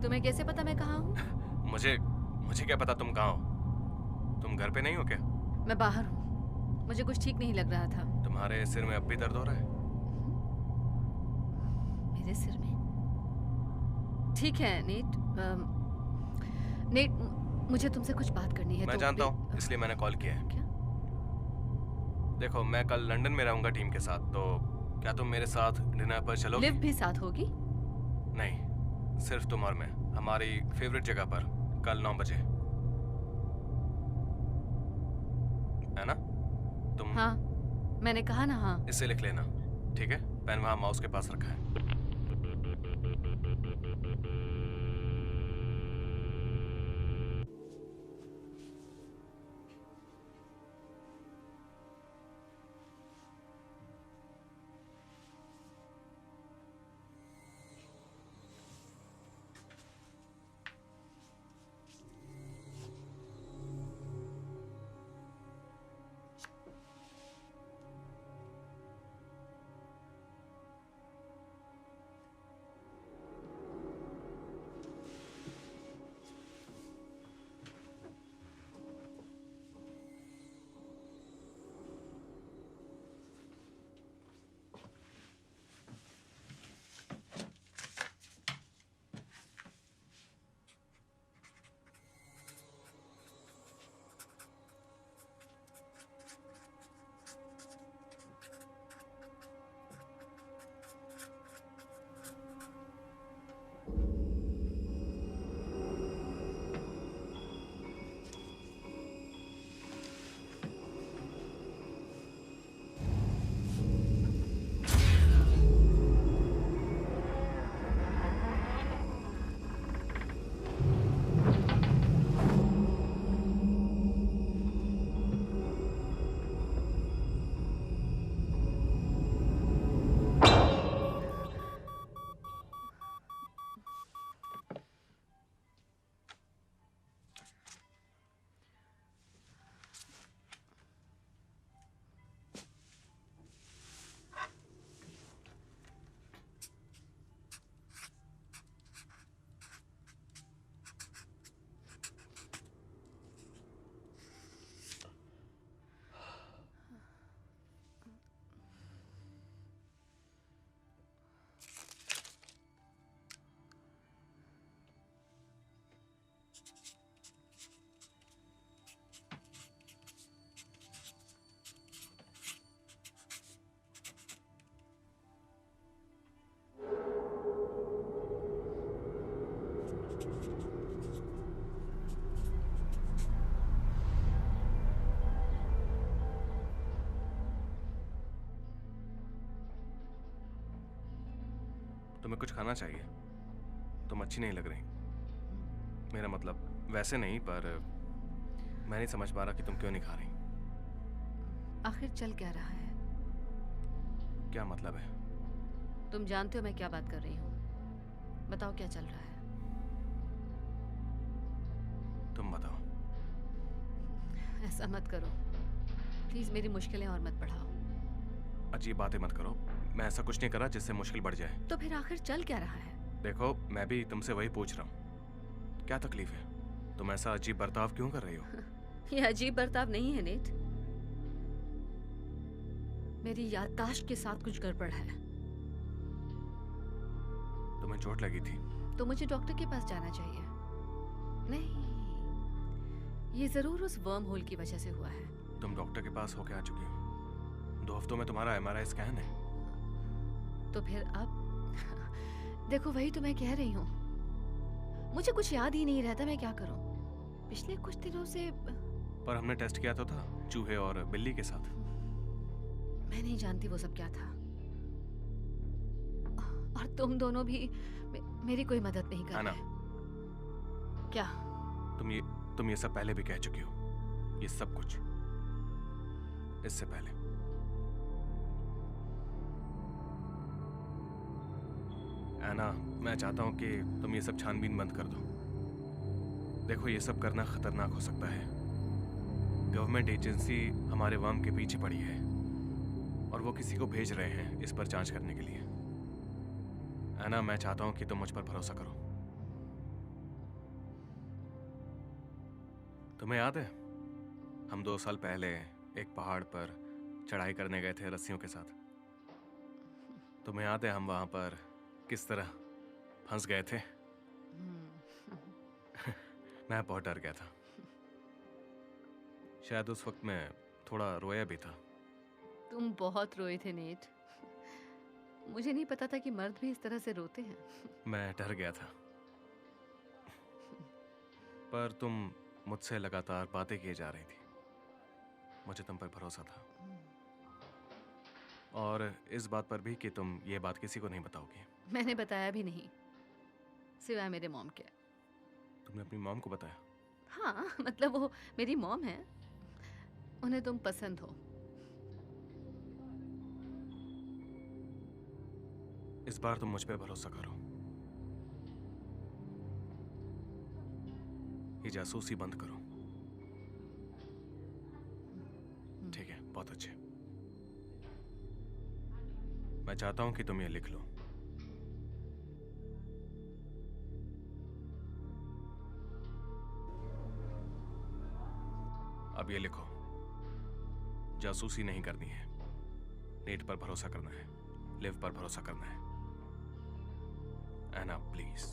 तुम्हें कैसे पता मैं कहाँ हूँ? मुझे क्या पता तुम कहाँ हो? तुम घर पे नहीं हो क्या? मैं बाहर हूँ। मुझे कुछ ठीक नहीं लग रहा था। तुम्हारे सिर में अब भी दर्द हो रहा है? मेरे सिर में? ठीक है नेट। नेट, मुझे तुमसे कुछ बात करनी है। मैं जानता हूँ, इसलिए मैंने कॉल किया है। क्या? देखो, मैं कल लंदन में रहूंगा टीम के साथ, तो क्या तुम मेरे साथ डिनर पर चलोगी? लिव भी साथ होगी? नहीं, सिर्फ तुम और मैं, हमारी फेवरेट जगह पर, कल 9 बजे, है ना? तुम हाँ, मैंने कहा ना हाँ। इसे लिख लेना, ठीक है? पेन वहाँ माउस के पास रखा है। तुम्हें कुछ खाना चाहिए, तुम अच्छी नहीं लग रही। मेरा मतलब वैसे नहीं, पर मैं नहीं समझ पा रहा कि तुम क्यों नहीं खा रही। आखिर चल क्या रहा है? क्या मतलब है? तुम जानते हो मैं क्या बात कर रही हूँ। बताओ क्या चल रहा है? तुम बताओ। ऐसा मत करो प्लीज, मेरी मुश्किलें और मत बढ़ाओ। अजीब बातें मत करो, मैं ऐसा कुछ नहीं करा जिससे मुश्किल बढ़ जाए। तो फिर आखिर चल क्या रहा है? देखो, मैं भी तुमसे वही पूछ रहा हूँ, क्या तकलीफ है? तुम ऐसा अजीब बर्ताव क्यों कर रही हो? ये अजीब बर्ताव नहीं है नेट, मेरी याददाश्त के साथ कुछ गड़बड़ है। तुम्हें चोट लगी थी? तो मुझे डॉक्टर के पास जाना चाहिए। नहीं, ये जरूर उस वर्म होल की वजह से हुआ है। तुम डॉक्टर के पास होके आ चुकी हो। 2 हफ्तों में तुम्हारा MRI स्कैन है। तो फिर अब देखो, वही तो मैं कह रही हूँ, मुझे कुछ याद ही नहीं रहता, मैं क्या करूँ? पिछले कुछ दिनों से। पर हमने टेस्ट किया तो था, चूहे और बिल्ली के साथ। मैं नहीं जानती वो सब क्या था, और तुम दोनों भी मेरी कोई मदद नहीं कर आना। रहे। क्या? तुम ये सब पहले भी कह चुकी हो, ये सब कुछ इससे पहले। एना, मैं चाहता हूं कि तुम ये सब छानबीन बंद कर दो। देखो, ये सब करना खतरनाक हो सकता है। गवर्नमेंट एजेंसी हमारे वर्म के पीछे पड़ी है और वो किसी को भेज रहे हैं इस पर जांच करने के लिए। अना, मैं चाहता हूं कि तुम मुझ पर भरोसा करो। तुम्हें याद है हम 2 साल पहले एक पहाड़ पर चढ़ाई करने गए थे रस्सियों के साथ? तुम्हें याद है हम वहां पर किस तरह फंस गए थे? मैं बहुत डर गया था। शायद उस वक्त मैं थोड़ा रोया भी था। तुम बहुत रोए थे नेट। मुझे नहीं पता था कि मर्द भी इस तरह से रोते हैं। मैं डर गया था, पर तुम मुझसे लगातार बातें किए जा रही थी। मुझे तुम पर भरोसा था, और इस बात पर भी कि तुम ये बात किसी को नहीं बताओगी। मैंने बताया भी नहीं, सिवाय मेरे मॉम के। तुमने अपनी मॉम को बताया? हाँ, मतलब वो मेरी मॉम है, उन्हें तुम पसंद हो। इस बार तुम मुझ पे भरोसा करो। ये जासूसी बंद करो। ठीक है, बहुत अच्छे। मैं चाहता हूं कि तुम ये लिख लो। अब ये लिखो, जासूसी नहीं करनी है, नेट पर भरोसा करना है, लिव पर भरोसा करना है। एना, प्लीज।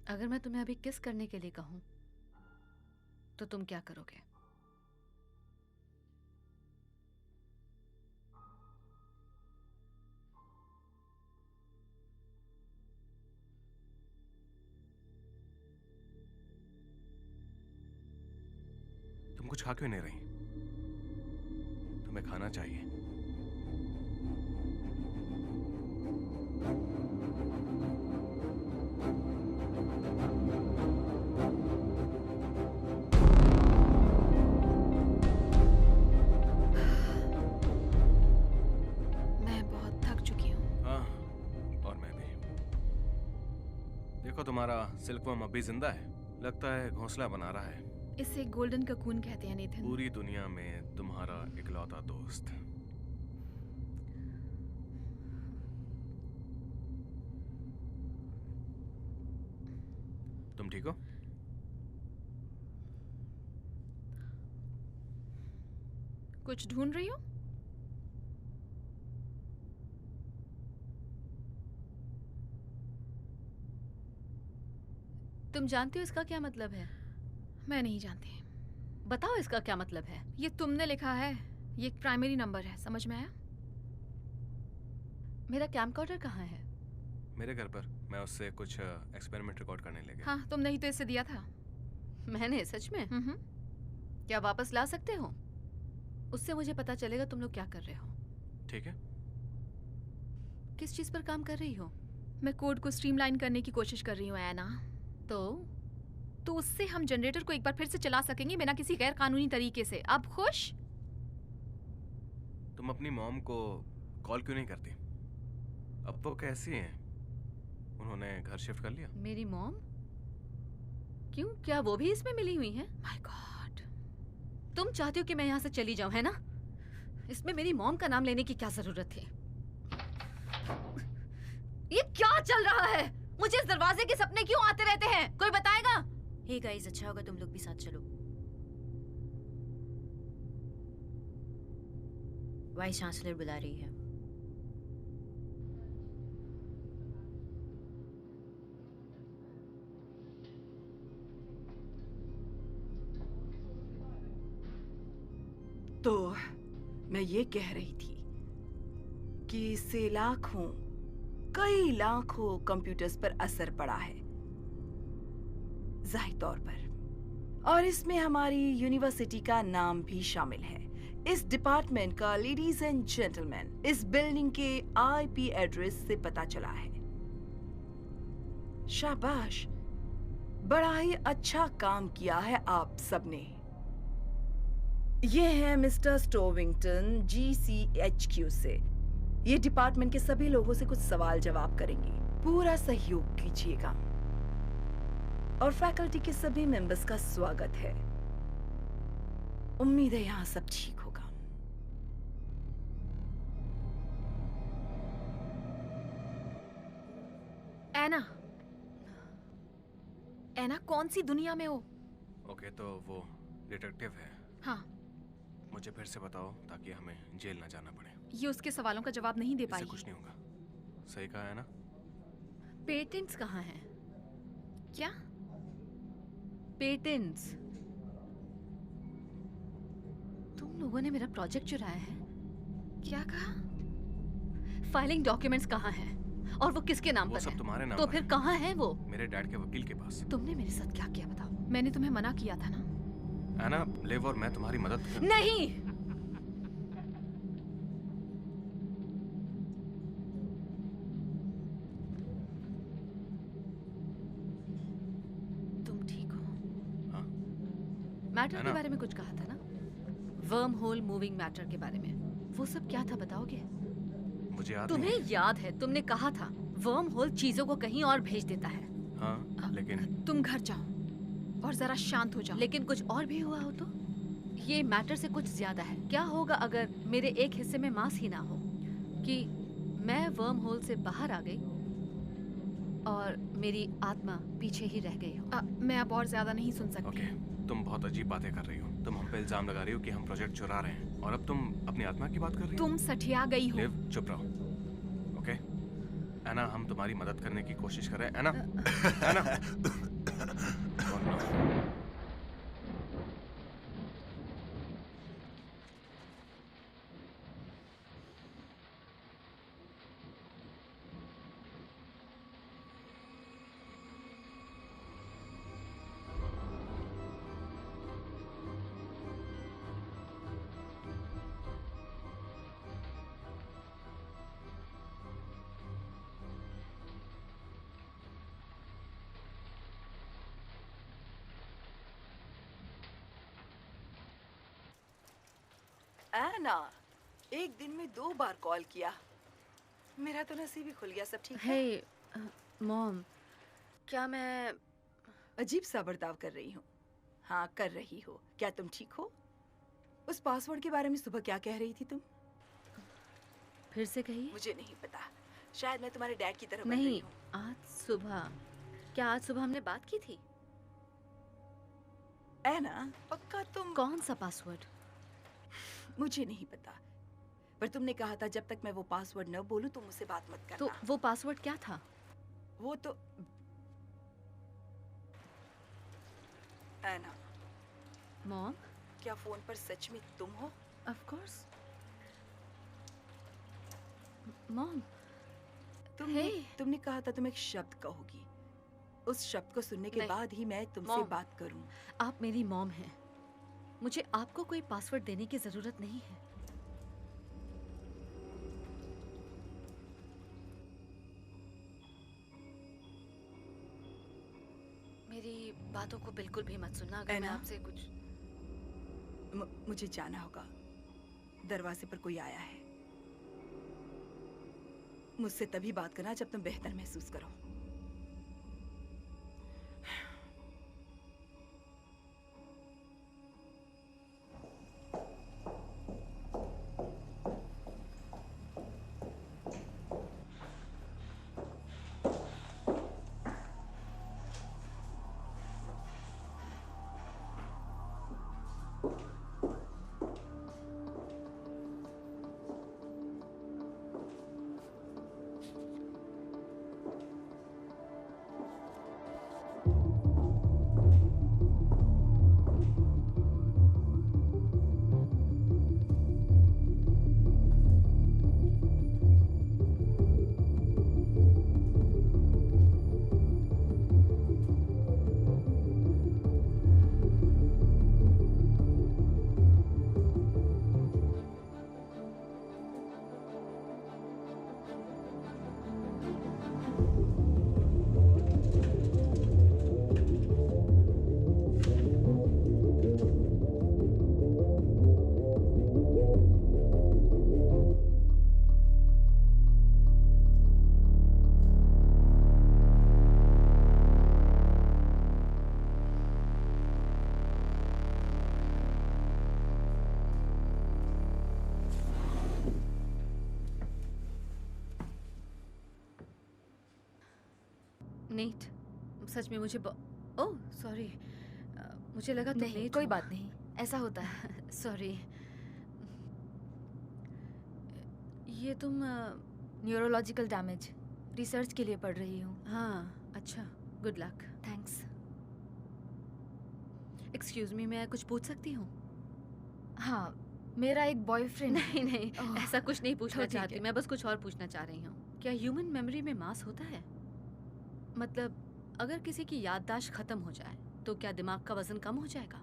अगर मैं तुम्हें अभी किस करने के लिए कहूं तो तुम क्या करोगे? तुम कुछ खा क्यों नहीं रही? तुम्हें खाना चाहिए। मैं बहुत थक चुकी हूँ। हाँ, और मैं भी। देखो, तुम्हारा सिल्कवर्म अब भी जिंदा है। लगता है घोंसला बना रहा है। इसे गोल्डन ककून कहते हैं नेथन। पूरी दुनिया में तुम्हारा इकलौता दोस्त। तुम ठीक हो? कुछ ढूंढ रही हो? तुम जानती हो इसका क्या मतलब है? मैं नहीं जानती। बताओ इसका क्या मतलब है? ये तुमने लिखा है। ये एक प्राइमरी नंबर है, समझ में आया? मेरा कैमकॉर्डर कहाँ है? मेरे घर पर। मैं उससे कुछ एक्सपेरिमेंट रिकॉर्ड करने ले गया। हाँ, तुमने ही तो इसे दिया था। मैंने? सच में? क्या वापस ला सकते हो? उससे मुझे पता चलेगा तुम लोग क्या कर रहे हो। ठीक है। किस चीज पर काम कर रही हो? मैं कोड को स्ट्रीमलाइन करने की कोशिश कर रही हूँ एना। तो उससे हम जनरेटर को एक बार फिर से चला सकेंगे बिना किसी गैर कानूनी तरीके से। अब खुश? तुम अपनी मॉम को कॉल क्यों नहीं करती? अब वो कैसी हैं? उन्होंने घर शिफ्ट कर लिया? मेरी मॉम? क्यों, क्या वो भी इसमें मिली हुई है? My God. तुम चाहती हो कि मैं यहाँ से चली जाऊं, है ना? इसमें मेरी मॉम का नाम लेने की क्या जरूरत थी? ये क्या चल रहा है? मुझे इस दरवाजे के सपने क्यों आते रहते हैं? कोई बताएगा? हे गाइस, अच्छा होगा तुम लोग भी साथ चलो। वाइस चांसलर बुला रही है। तो मैं ये कह रही थी कि इससे कई लाखों कंप्यूटर्स पर असर पड़ा है, जाहिर तौर पर, और इसमें हमारी यूनिवर्सिटी का नाम भी शामिल है। इस डिपार्टमेंट का, लेडीज एंड जेंटलमैन, इस बिल्डिंग के आईपी एड्रेस से पता चला है। शाबाश, बड़ा ही अच्छा काम किया है आप सबने। ये है मिस्टर स्टोविंगटन GCHQ से। ये डिपार्टमेंट के सभी लोगों से कुछ सवाल जवाब करेंगे। पूरा सहयोग कीजिएगा और फैकल्टी के सभी मेंबर्स का स्वागत है। उम्मीद है यहाँ सब ठीक होगा। एना, एना कौन सी दुनिया में हो? ओके, तो वो डिटेक्टिव है। हाँ, मुझे फिर से बताओ ताकि हमें जेल ना जाना पड़े। ये उसके सवालों का जवाब नहीं दे इससे पाएगी। कुछ नहीं होगा। सही कहा है ना? पेटेंट्स कहाँ हैं? क्या? पेटेंट्स। तुम लोगों ने मेरा प्रोजेक्ट चुराया है। क्या कहा? फाइलिंग डॉक्यूमेंट्स कहाँ हैं? और वो किसके नाम वो पर सब है? तुम्हारे नाम तो पर फिर है। कहाँ है वो? मेरे डैड के वकील के पास। तुमने मेरे साथ क्या किया बताओ? मैंने तुम्हें मना किया था ना। एना, लिव और मैं तुम्हारी मदद नहीं। तुम ठीक हो? हाँ। मैटर है के ना? बारे में कुछ कहा था ना? वर्म होल मूविंग मैटर के बारे में। वो सब क्या था बताओगे? मुझे याद तुम्हें नहीं याद है तुमने कहा था वर्म होल चीजों को कहीं और भेज देता है। है। हाँ, लेकिन तुम घर जाओ और जरा शांत हो जाओ। लेकिन कुछ और भी हुआ हो तो? ये मैटर से कुछ ज्यादा है। क्या होगा अगर मेरे एक हिस्से में मांस ही ना हो, कि मैं वर्म होल से बाहर आ गई और मेरी आत्मा पीछे ही रह गई हो? मैं अब और ज्यादा नहीं सुन सकती। ओके, तुम बहुत अजीब बातें कर रही हो। तुम हम पे इल्जाम लगा रही हो कि हम प्रोजेक्ट चुरा रहे हैं, और अब तुम अपनी आत्मा की बात कर रही हो। तुम सठिया गई हो। लिव, चुप रहो। ओके एना, हम तुम्हारी मदद करने की कोशिश कर रहे हैं। एना, एना। Oh, no. एना, एक दिन में 2 बार कॉल किया। मेरा तो नसीब ही खुल गया। सब ठीक है? हे मॉम, क्या मैं अजीब सा बर्ताव कर रही हूँ। हाँ, कर रही हो। क्या तुम ठीक हो? उस पासवर्ड के बारे में सुबह क्या कह रही थी तुम? फिर से कहिए? मुझे नहीं पता। शायद मैं तुम्हारे डैड की तरह बन नहीं, रही हूँ। आज सुबह। क्या आज सुबह हमने बात की थी? एना, पक्का तुम? कौन सा पासवर्ड? मुझे नहीं पता, पर तुमने कहा था जब तक मैं वो पासवर्ड न बोलूं तुम मुझसे बात मत करना। तो वो पासवर्ड क्या था? वो तो एना, मॉम, क्या फोन पर सच में तुम हो? Of course. मॉम, तुमने कहा था तुम एक शब्द कहोगी। उस शब्द को सुनने के नहीं। बाद ही मैं तुमसे मॉम। बात करूं। आप मेरी मॉम हैं। मुझे आपको कोई पासवर्ड देने की जरूरत नहीं है। मेरी बातों को बिल्कुल भी मत सुनना। अगर मैं एना? आपसे कुछ मुझे जाना होगा। दरवाजे पर कोई आया है। मुझसे तभी बात करना जब तुम बेहतर महसूस करो। नेट, सच में मुझे ओह सॉरी, मुझे लगा तुम नहीं, नेट कोई हो। बात नहीं, ऐसा होता है। सॉरी। ये तुम न्यूरोलॉजिकल डैमेज रिसर्च के लिए पढ़ रही हूँ। हाँ, अच्छा, good luck. Thanks. Excuse me, मैं कुछ पूछ सकती हूँ? हाँ, मेरा एक बॉयफ्रेंड नहीं नहीं, ओह, ऐसा कुछ नहीं पूछना तो ठीक चाहती, है। मैं बस कुछ और पूछना चाह रही हूँ। क्या ह्यूमन मेमोरी में मास होता है? मतलब अगर किसी की याददाश्त खत्म हो जाए तो क्या दिमाग का वजन कम हो जाएगा?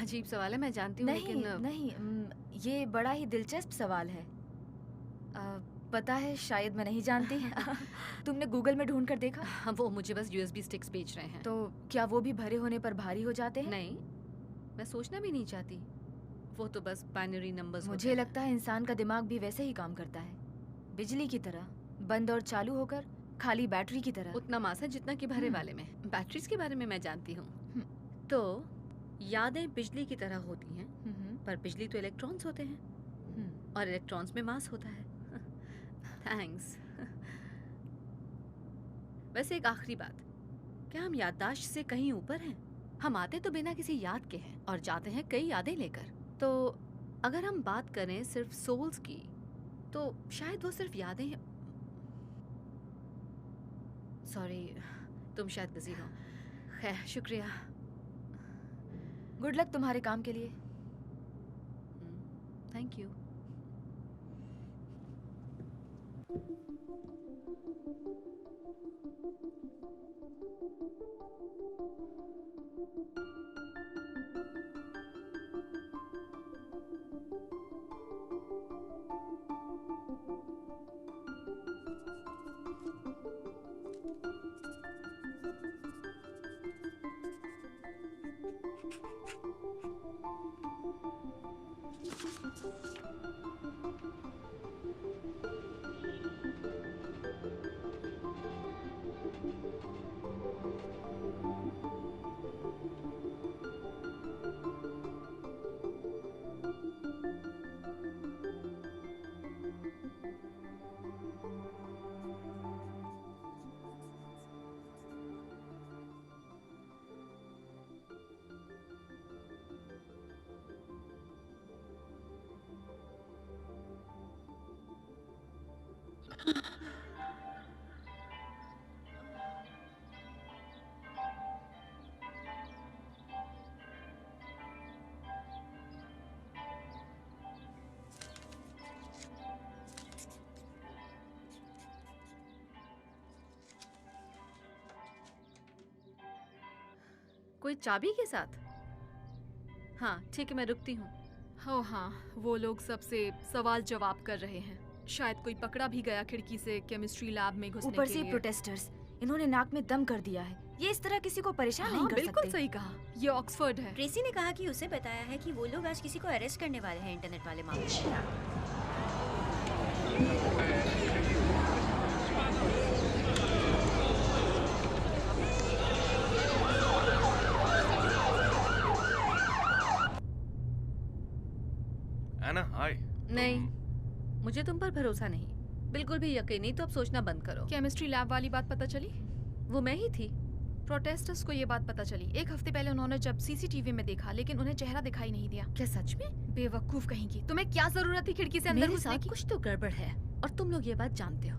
अजीब सवाल है, मैं जानती हूँ, नहीं लेकिन नहीं, ये बड़ा ही दिलचस्प सवाल है। पता है, शायद मैं नहीं जानती। तुमने गूगल में ढूंढ कर देखा? हाँ, वो मुझे बस यूएसबी स्टिक्स बेच रहे हैं। तो क्या वो भी भरे होने पर भारी हो जाते हैं? नहीं, मैं सोचना भी नहीं चाहती, वो तो बस बाइनरी नंबर्स होते मुझे हैं। लगता है इंसान का दिमाग भी वैसे ही काम करता है, बिजली की तरह, बंद और चालू होकर, खाली बैटरी की तरह। उतना मास है जितना कि भरे वाले में। बैटरीज के बारे में मैं जानती हूँ। तो यादें बिजली की तरह होती हैं, पर बिजली तो इलेक्ट्रॉन्स होते हैं और इलेक्ट्रॉन्स में मास होता है। थैंक्स। वैसे एक आखिरी बात, क्या हम याददाश्त से कहीं ऊपर हैं? हम आते तो बिना किसी याद के हैं और जाते हैं कई यादें लेकर। तो अगर हम बात करें सिर्फ सोल्स की, तो शायद वो सिर्फ यादें हैं। सॉरी, तुम शायद बिजी हो। खैर, शुक्रिया। गुड लक तुम्हारे काम के लिए। Thank you. कोई चाबी के साथ? हाँ ठीक है, मैं रुकती हूँ। हो हाँ, वो लोग सबसे सवाल जवाब कर रहे हैं। शायद कोई पकड़ा भी गया खिड़की से केमिस्ट्री लैब में घुसने ऊपर के से लिए। प्रोटेस्टर्स, इन्होंने नाक में दम कर दिया है। ये इस तरह किसी को परेशान नहीं हाँ, कर बिल्कुल सकते। सही कहा। ये ऑक्सफोर्ड है। ट्रेसी ने कहा कि उसे बताया है कि वो लोग आज किसी को अरेस्ट करने वाले हैं इंटरनेट वाले मामले में। एना हाय। नहीं, मुझे तुम पर भरोसा नहीं, बिल्कुल भी यकीन नहीं। तो अब सोचना बंद करो। केमिस्ट्री लैब वाली बात पता चली? वो मैं ही थी। प्रोटेस्टर्स को ये बात पता चली 1 हफ्ते पहले। उन्होंने जब सीसीटीवी में देखा, लेकिन उन्हें चेहरा दिखाई नहीं दिया। क्या सच में? बेवकूफ कहेंगी। तुम्हें क्या जरूरत थी खिड़की से अंदर मेरे घुसने साथ की? कुछ तो गड़बड़ है और तुम लोग ये बात जानते हो।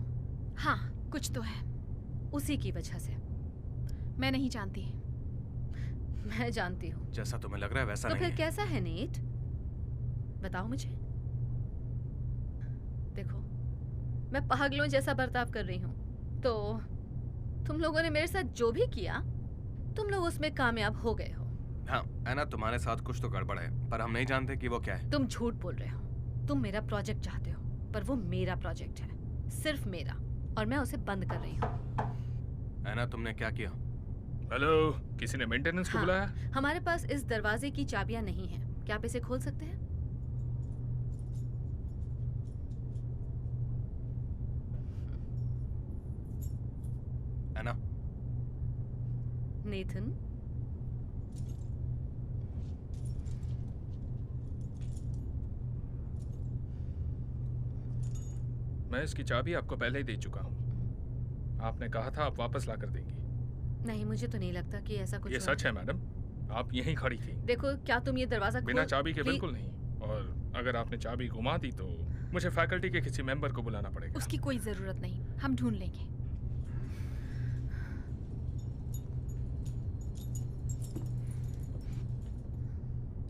हाँ, कुछ तो है। उसी की वजह से। मैं नहीं जानती। मैं जानती हूँ। जैसा तुम्हें लग रहा है वैसा तो नहीं फिर है। कैसा है नेट? बताओ मुझे। देखो, मैं पागलों जैसा बर्ताव कर रही हूँ, तो तुम लोगों ने मेरे साथ जो भी किया, तुम लोग उसमें कामयाब हो गए हो। हाँ एना, तुम्हारे साथ कुछ तो गड़बड़ है, पर हम नहीं जानते कि वो क्या है। तुम झूठ बोल रहे हो। तुम मेरा प्रोजेक्ट चाहते हो, पर वो मेरा प्रोजेक्ट है, सिर्फ मेरा, और मैं उसे बंद कर रही हूँ। एना, तुमने क्या किया? हेलो, किसी ने मेंटेनेंस को हाँ, बुलाया? हमारे पास इस दरवाजे की चाबियां नहीं हैं। क्या आप इसे खोल सकते हैं? एना, नेथन, मैं इसकी चाबी आपको पहले ही दे चुका हूँ। आपने कहा था आप वापस ला कर देंगी। नहीं, मुझे तो नहीं लगता कि ऐसा कुछ ये हुआ। सच है मैडम, आप यहीं खड़ी थी। देखो, क्या तुम ये दरवाजा बिना चाबी के प्लीज- बिल्कुल नहीं। और अगर आपने चाबी घुमा दी तो मुझे फैकल्टी के किसी मेंबर को बुलाना पड़ेगा। उसकी कोई जरूरत नहीं, हम ढूंढ लेंगे।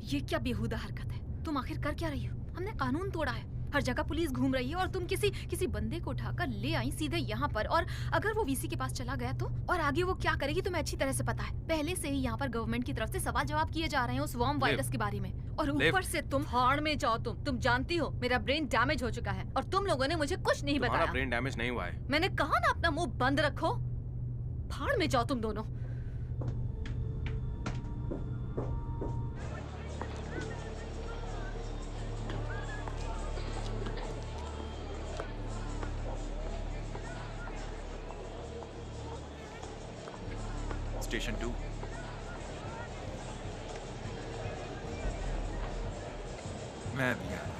ये क्या बेहुदा हरकत है? तुम आखिर कर क्या रही हो? हमने कानून तोड़ा है। हर जगह पुलिस घूम रही है और तुम किसी बंदे को उठाकर ले आई सीधे यहाँ पर। और अगर वो वीसी के पास चला गया तो? और आगे वो क्या करेगी तुम्हें अच्छी तरह से पता है। पहले से ही यहाँ पर गवर्नमेंट की तरफ से सवाल जवाब किए जा रहे हैं उस वर्म वायरस के बारे में। और ऊपर से तुम भाड़ में जाओ। तुम जानती हो मेरा ब्रेन डैमेज हो चुका है और तुम लोगों ने मुझे कुछ नहीं तुम्हारा बताया। ब्रेन डैमेज नहीं हुआ है। मैंने कहा ना अपना मुंह बंद रखो। भाड़ में जाओ तुम दोनों। स्टेशन 2। मैं भी आ रहा हूं।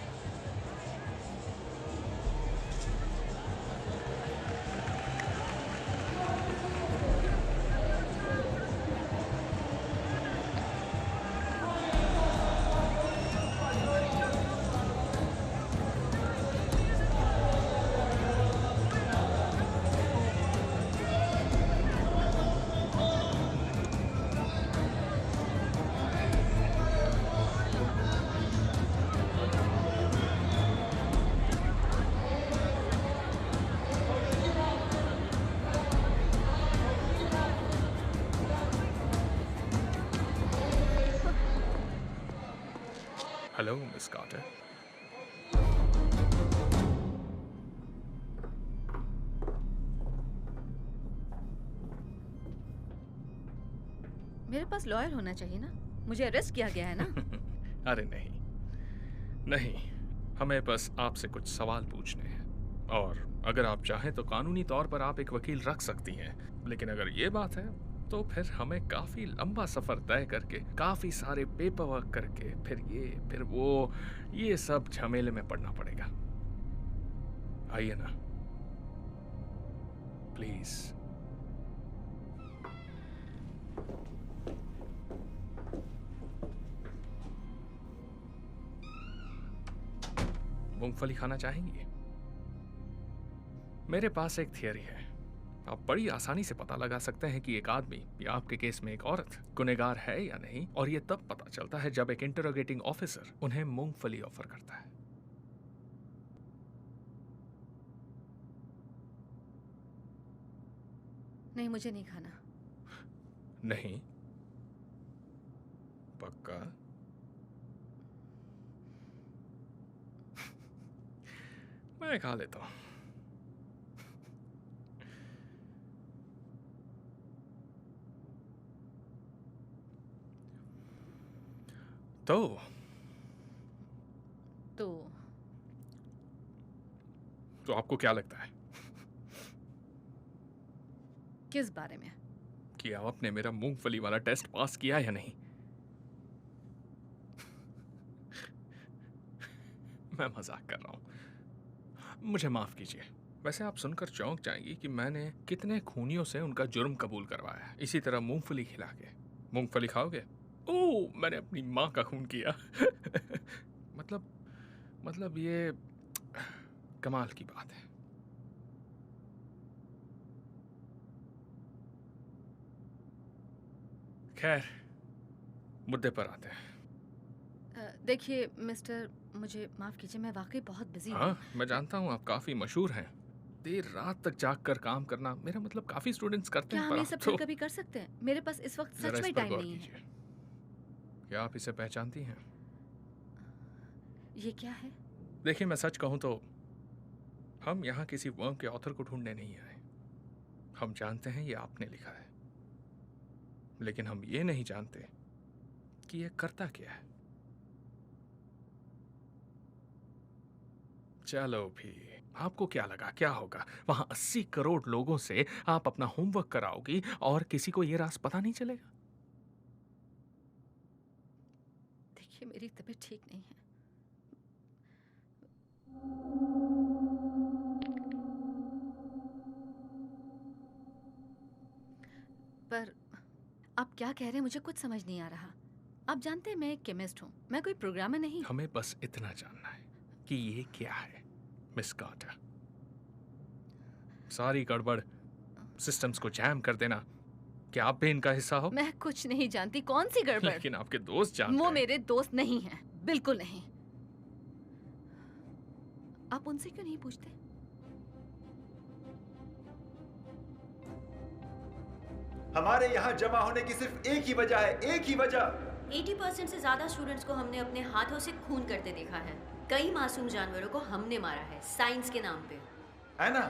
Hello Miss Carter. मेरे पास लॉयर होना चाहिए ना। मुझे अरेस्ट किया गया है ना। अरे नहीं नहीं, हमें बस आपसे कुछ सवाल पूछने हैं और अगर आप चाहें तो कानूनी तौर पर आप एक वकील रख सकती हैं। लेकिन अगर ये बात है तो फिर हमें काफी लंबा सफर तय करके, काफी सारे पेपर वर्क करके, फिर वो ये सब झमेले में पड़ना पड़ेगा। आइए ना प्लीज। मूंगफली खाना चाहेंगी? मेरे पास एक थियरी है। आप बड़ी आसानी से पता लगा सकते हैं कि एक आदमी या आपके केस में एक औरत गुनहगार है या नहीं, और ये तब पता चलता है जब एक इंटरोगेटिंग ऑफिसर उन्हें मूंगफली ऑफर करता है। नहीं, मुझे नहीं खाना। नहीं? पक्का? मैं खा लेता हूं। तो आपको क्या लगता है किस बारे में? कि आपने मेरा मूंगफली वाला टेस्ट पास किया या नहीं? मैं मजाक कर रहा हूं, मुझे माफ कीजिए। वैसे आप सुनकर चौंक जाएंगी कि मैंने कितने खूनियों से उनका जुर्म कबूल करवाया, इसी तरह मूंगफली खिला के। मूंगफली खाओगे? ओह, मैंने अपनी माँ का खून किया। मतलब ये कमाल की बात है। खैर, मुद्दे पर आते हैं। देखिए मिस्टर, मुझे माफ कीजिए, मैं वाकई बहुत बिजी हूँ। हाँ, मैं जानता हूँ आप काफी मशहूर हैं। देर रात तक जाग कर काम करना, मेरा मतलब काफी स्टूडेंट्स करते क्या हैं, हम पर ये आप सब तो कभी कर सकते हैं? मेरे पास इस वक्त जरा सच इस में पर टाइम गौर नहीं है। कीजिए। क्या आप इसे पहचानती हैं? ये क्या है? देखिए, मैं सच कहूं तो हम यहाँ किसी वर्म के ऑथर को ढूंढने नहीं आए। हम जानते हैं ये आपने लिखा है, लेकिन हम ये नहीं जानते कि ये करता क्या है। चलो भी, आपको क्या लगा क्या होगा? वहां 80 करोड़ लोगों से आप अपना होमवर्क कराओगी और किसी को ये राज पता नहीं चलेगा? देखिए, मेरी तबीयत ठीक नहीं है। पर आप क्या कह रहे हैं मुझे कुछ समझ नहीं आ रहा। आप जानते हैं मैं एक केमिस्ट हूँ, मैं कोई प्रोग्रामर नहीं। हमें बस इतना जानना है कि ये क्या है मिस कार्टर। सारी गड़बड़, सिस्टम्स को जैम कर देना, क्या आप भी इनका हिस्सा हो? मैं कुछ नहीं जानती। कौन सी गड़बड़? लेकिन आपके दोस्त जानते वो हैं। मेरे दोस्त नहीं हैं, बिल्कुल नहीं। आप उनसे क्यों नहीं पूछते? हमारे यहाँ जमा होने की सिर्फ एक ही वजह है, एक ही वजह। 80% से ज्यादा स्टूडेंट्स को हमने अपने हाथों से खून करते देखा है। कई मासूम जानवरों को हमने मारा है साइंस के नाम पे। ऐना,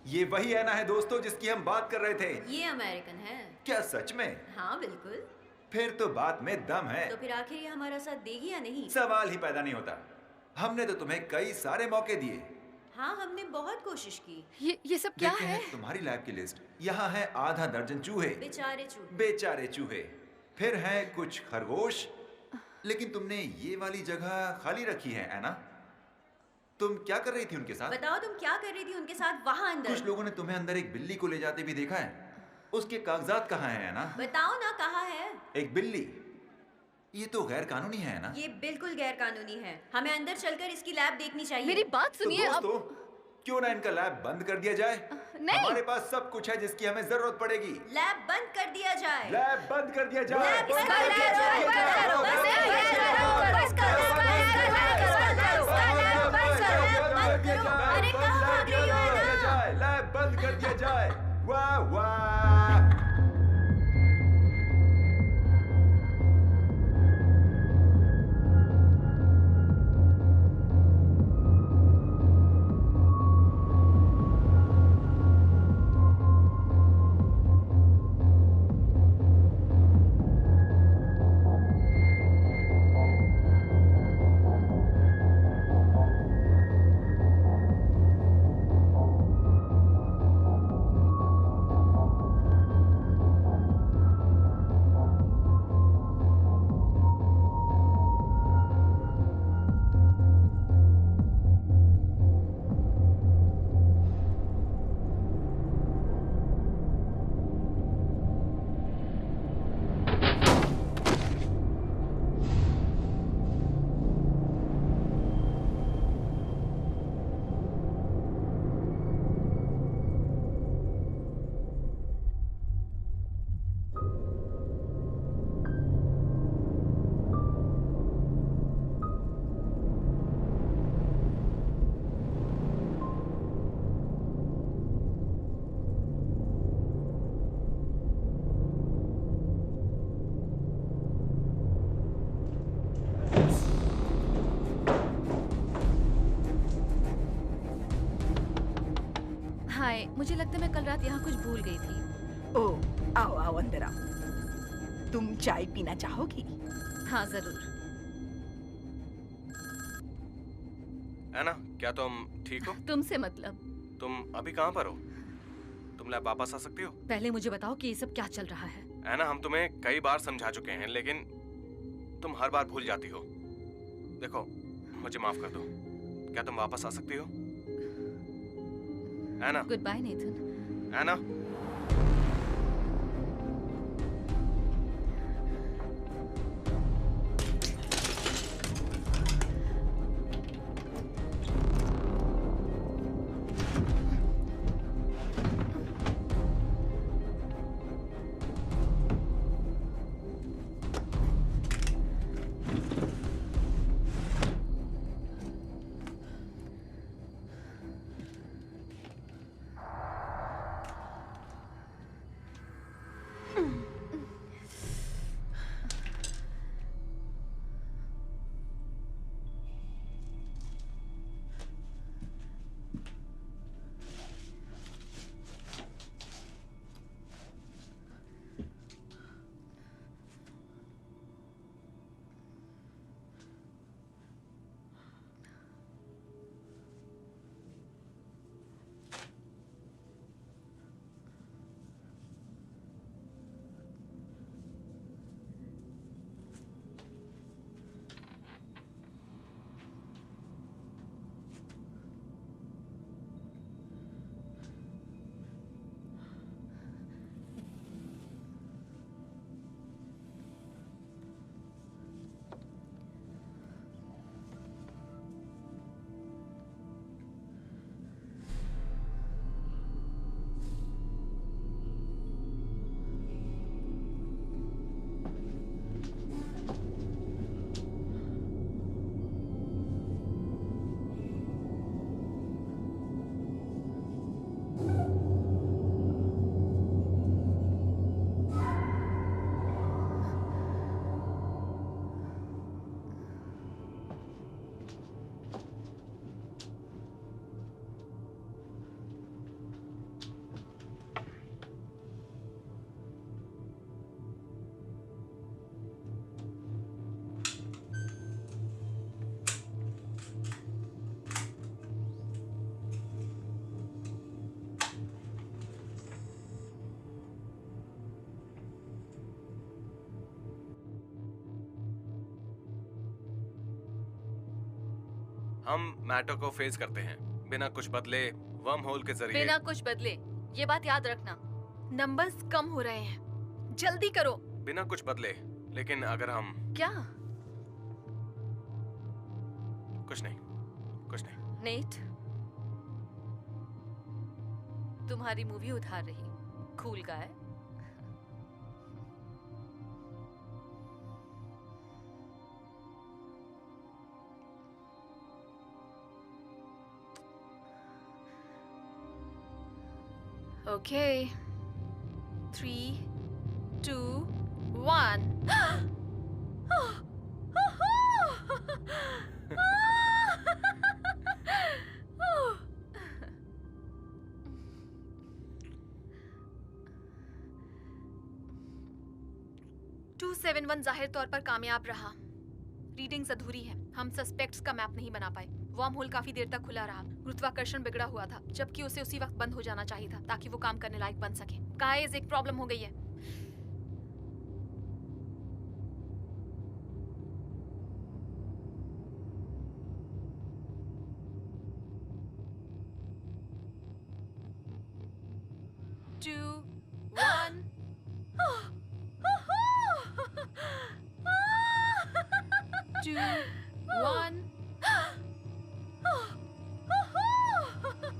ये वही ऐना है दोस्तों जिसकी हम बात कर रहे थे। ये अमेरिकन है। क्या सच में? हाँ बिल्कुल। फिर तो बात में दम है। तो फिर आखिर ये हमारा साथ देगी या नहीं? सवाल ही पैदा नहीं होता। हमने तो तुम्हें कई सारे मौके दिए। हाँ हमने बहुत कोशिश की। ये सब क्या देखे है? हैं तुम्हारी लैब की लिस्ट। यहाँ है आधा दर्जन चूहे। बेचारे चूहे। बेचारे चूहे। फिर हैं कुछ खरगोश। लेकिन तुमने ये वाली जगह खाली रखी है ऐना। तुम क्या कर रही थी उनके साथ? बताओ तुम क्या कर रही थी उनके साथ वहाँ अंदर? कुछ लोगों ने तुम्हें अंदर एक बिल्ली को ले जाते भी देखा है। उसके कागजात कहाँ हैं ऐना? बताओ ना कहाँ है? एक बिल्ली। ये तो गैर कानूनी है ना? ये बिल्कुल गैर कानूनी है। हमें अंदर चलकर इसकी लैब देखनी चाहिए। मेरी बात सुनिए। तो दोस्तों, क्यों ना इनका लैब बंद कर दिया जाए? नहीं। हमारे पास सब कुछ है जिसकी हमें जरूरत पड़ेगी। लैब बंद कर दिया जाए। लैब बंद कर दिया जाए। लैब बंद कर दिया जाए। अरे कहाँ भाग रही हो ऐना? लैब बंद कर दिया जाए। वाह वाह। हाय, मुझे लगता है मैं कल रात यहाँ कुछ भूल गई थी। ओ, आओ आओ अंदर आओ। तुम चाय पीना चाहोगी? हाँ जरूर। ऐना, क्या तुम ठीक हो? तुमसे मतलब? तुम अभी कहाँ पर हो? तुम लैब वापस आ सकती हो? पहले मुझे बताओ कि ये सब क्या चल रहा है। ऐना, हम तुम्हें कई बार समझा चुके हैं, लेकिन तुम हर बार भूल जाती हो। देखो, मुझे माफ कर दो। क्या तुम वापस आ सकती हो? Anna. Good bye Nathan. Anna. हम मैटर को फेस करते हैं बिना कुछ बदले, वर्म होल के जरिए। बिना कुछ बदले, ये बात याद रखना। नंबर्स कम हो रहे हैं, जल्दी करो। बिना कुछ बदले, लेकिन अगर हम क्या? कुछ नहीं, कुछ नहीं। नेट, तुम्हारी मूवी उधार रही। Cool guy. ओके, 3, 2, 1। 271 जाहिर तौर पर कामयाब रहा। रीडिंग्स अधूरी है, हम सस्पेक्ट्स का मैप नहीं बना पाए। वर्म होल काफी देर तक खुला रहा, गुरुत्वाकर्षण बिगड़ा हुआ था, जबकि उसे उसी वक्त बंद हो जाना चाहिए था ताकि वो काम करने लायक बन सके। गाइस, एक प्रॉब्लम हो गई है। Two, one. Two, one.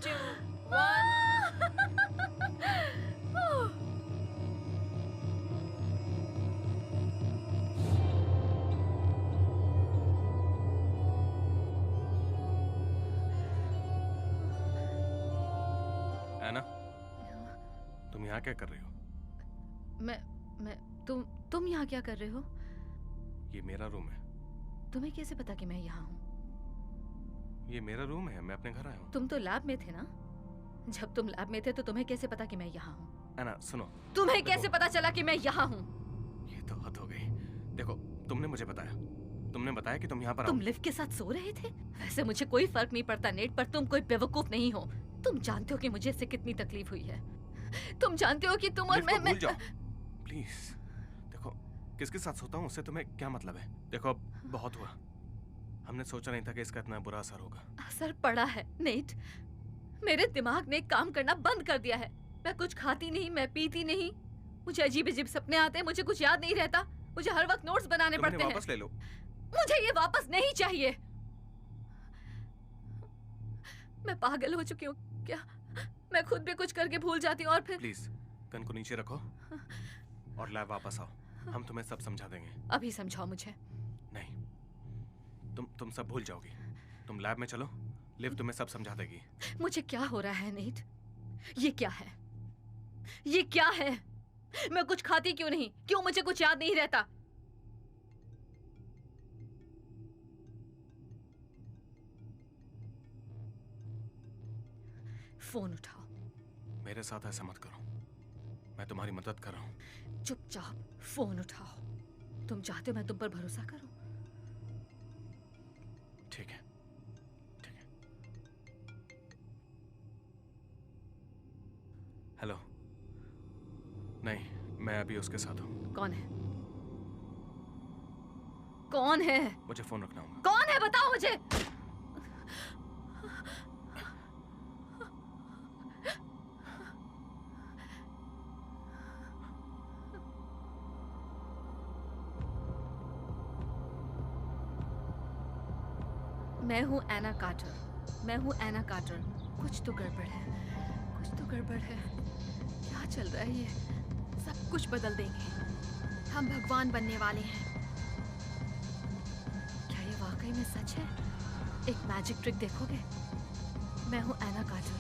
Two, one. ऐना, तुम यहाँ क्या कर रही हो? तुम यहाँ क्या कर रहे हो? ये मेरा रूम है। तुम्हें कैसे पता कि मैं यहाँ हूँ? ये मेरा रूम है, मैं अपने घर आया हूँ। तुम तो लैब में थे ना? जब तुम लैब में थे तो तुम्हें कैसे पता कि मैं यहाँ हूँ? ऐना सुनो, तुम्हें कैसे पता चला कि मैं यहाँ हूँ? ये तो हद हो गई। देखो, तुमने मुझे बताया, तुमने बताया कि तुम यहाँ पर तुम लिव के साथ सो रहे थे? वैसे मुझे कोई फर्क नहीं पड़ता नेट, पर तुम कोई बेवकूफ नहीं हो। तुम जानते हो कि मुझे इससे कितनी तकलीफ हुई है। तुम जानते हो कि तुम और मैं भूल जाओ प्लीज। देखो, किसके साथ सोता हूँ उससे तुम्हें क्या मतलब है? देखो, अब बहुत हुआ। हमने सोचा नहीं था कि इसका इतना बुरा असर होगा। असर पड़ा है नेट। मेरे दिमाग ने काम करना बंद कर दिया है। मैं कुछ खाती नहीं, मैं पीती नहीं, मुझे अजीब अजीब सपने आते हैं, मुझे कुछ याद नहीं रहता, मुझे हर वक्त नोट्स बनाने पड़ते हैं। वापस ले लो। मुझे ये वापस नहीं चाहिए। मैं पागल हो चुकी हूँ क्या? मैं खुद भी कुछ करके भूल जाती हूँ और फिर। प्लीज गन को नीचे रखो और लैब वापस आओ, हम तुम्हें सब समझा देंगे। अभी समझाओ मुझे। नहीं, तुम सब भूल जाओगी। तुम लैब में चलो, लिव तुम्हें सब समझा देगी। मुझे क्या हो रहा है नेट? ये क्या है? ये क्या है? मैं कुछ खाती क्यों नहीं? क्यों मुझे कुछ याद नहीं रहता? फोन उठाओ। मेरे साथ ऐसा मत करो, मैं तुम्हारी मदद कर रहा हूँ। चुपचाप फोन उठाओ। तुम चाहते हो मैं तुम पर भरोसा करूं? ठीक है, ठीक है। हेलो। नहीं, मैं अभी उसके साथ हूँ। कौन है? कौन है? मुझे फोन रखना होगा। कौन है बताओ मुझे। मैं हूँ एना कार्टर। मैं हूँ एना कार्टर। कुछ तो गड़बड़ है, कुछ तो गड़बड़ है। क्या चल रहा है ये? सब कुछ बदल देंगे, हम भगवान बनने वाले हैं। क्या ये वाकई में सच है? एक मैजिक ट्रिक देखोगे? मैं हूँ एना कार्टर।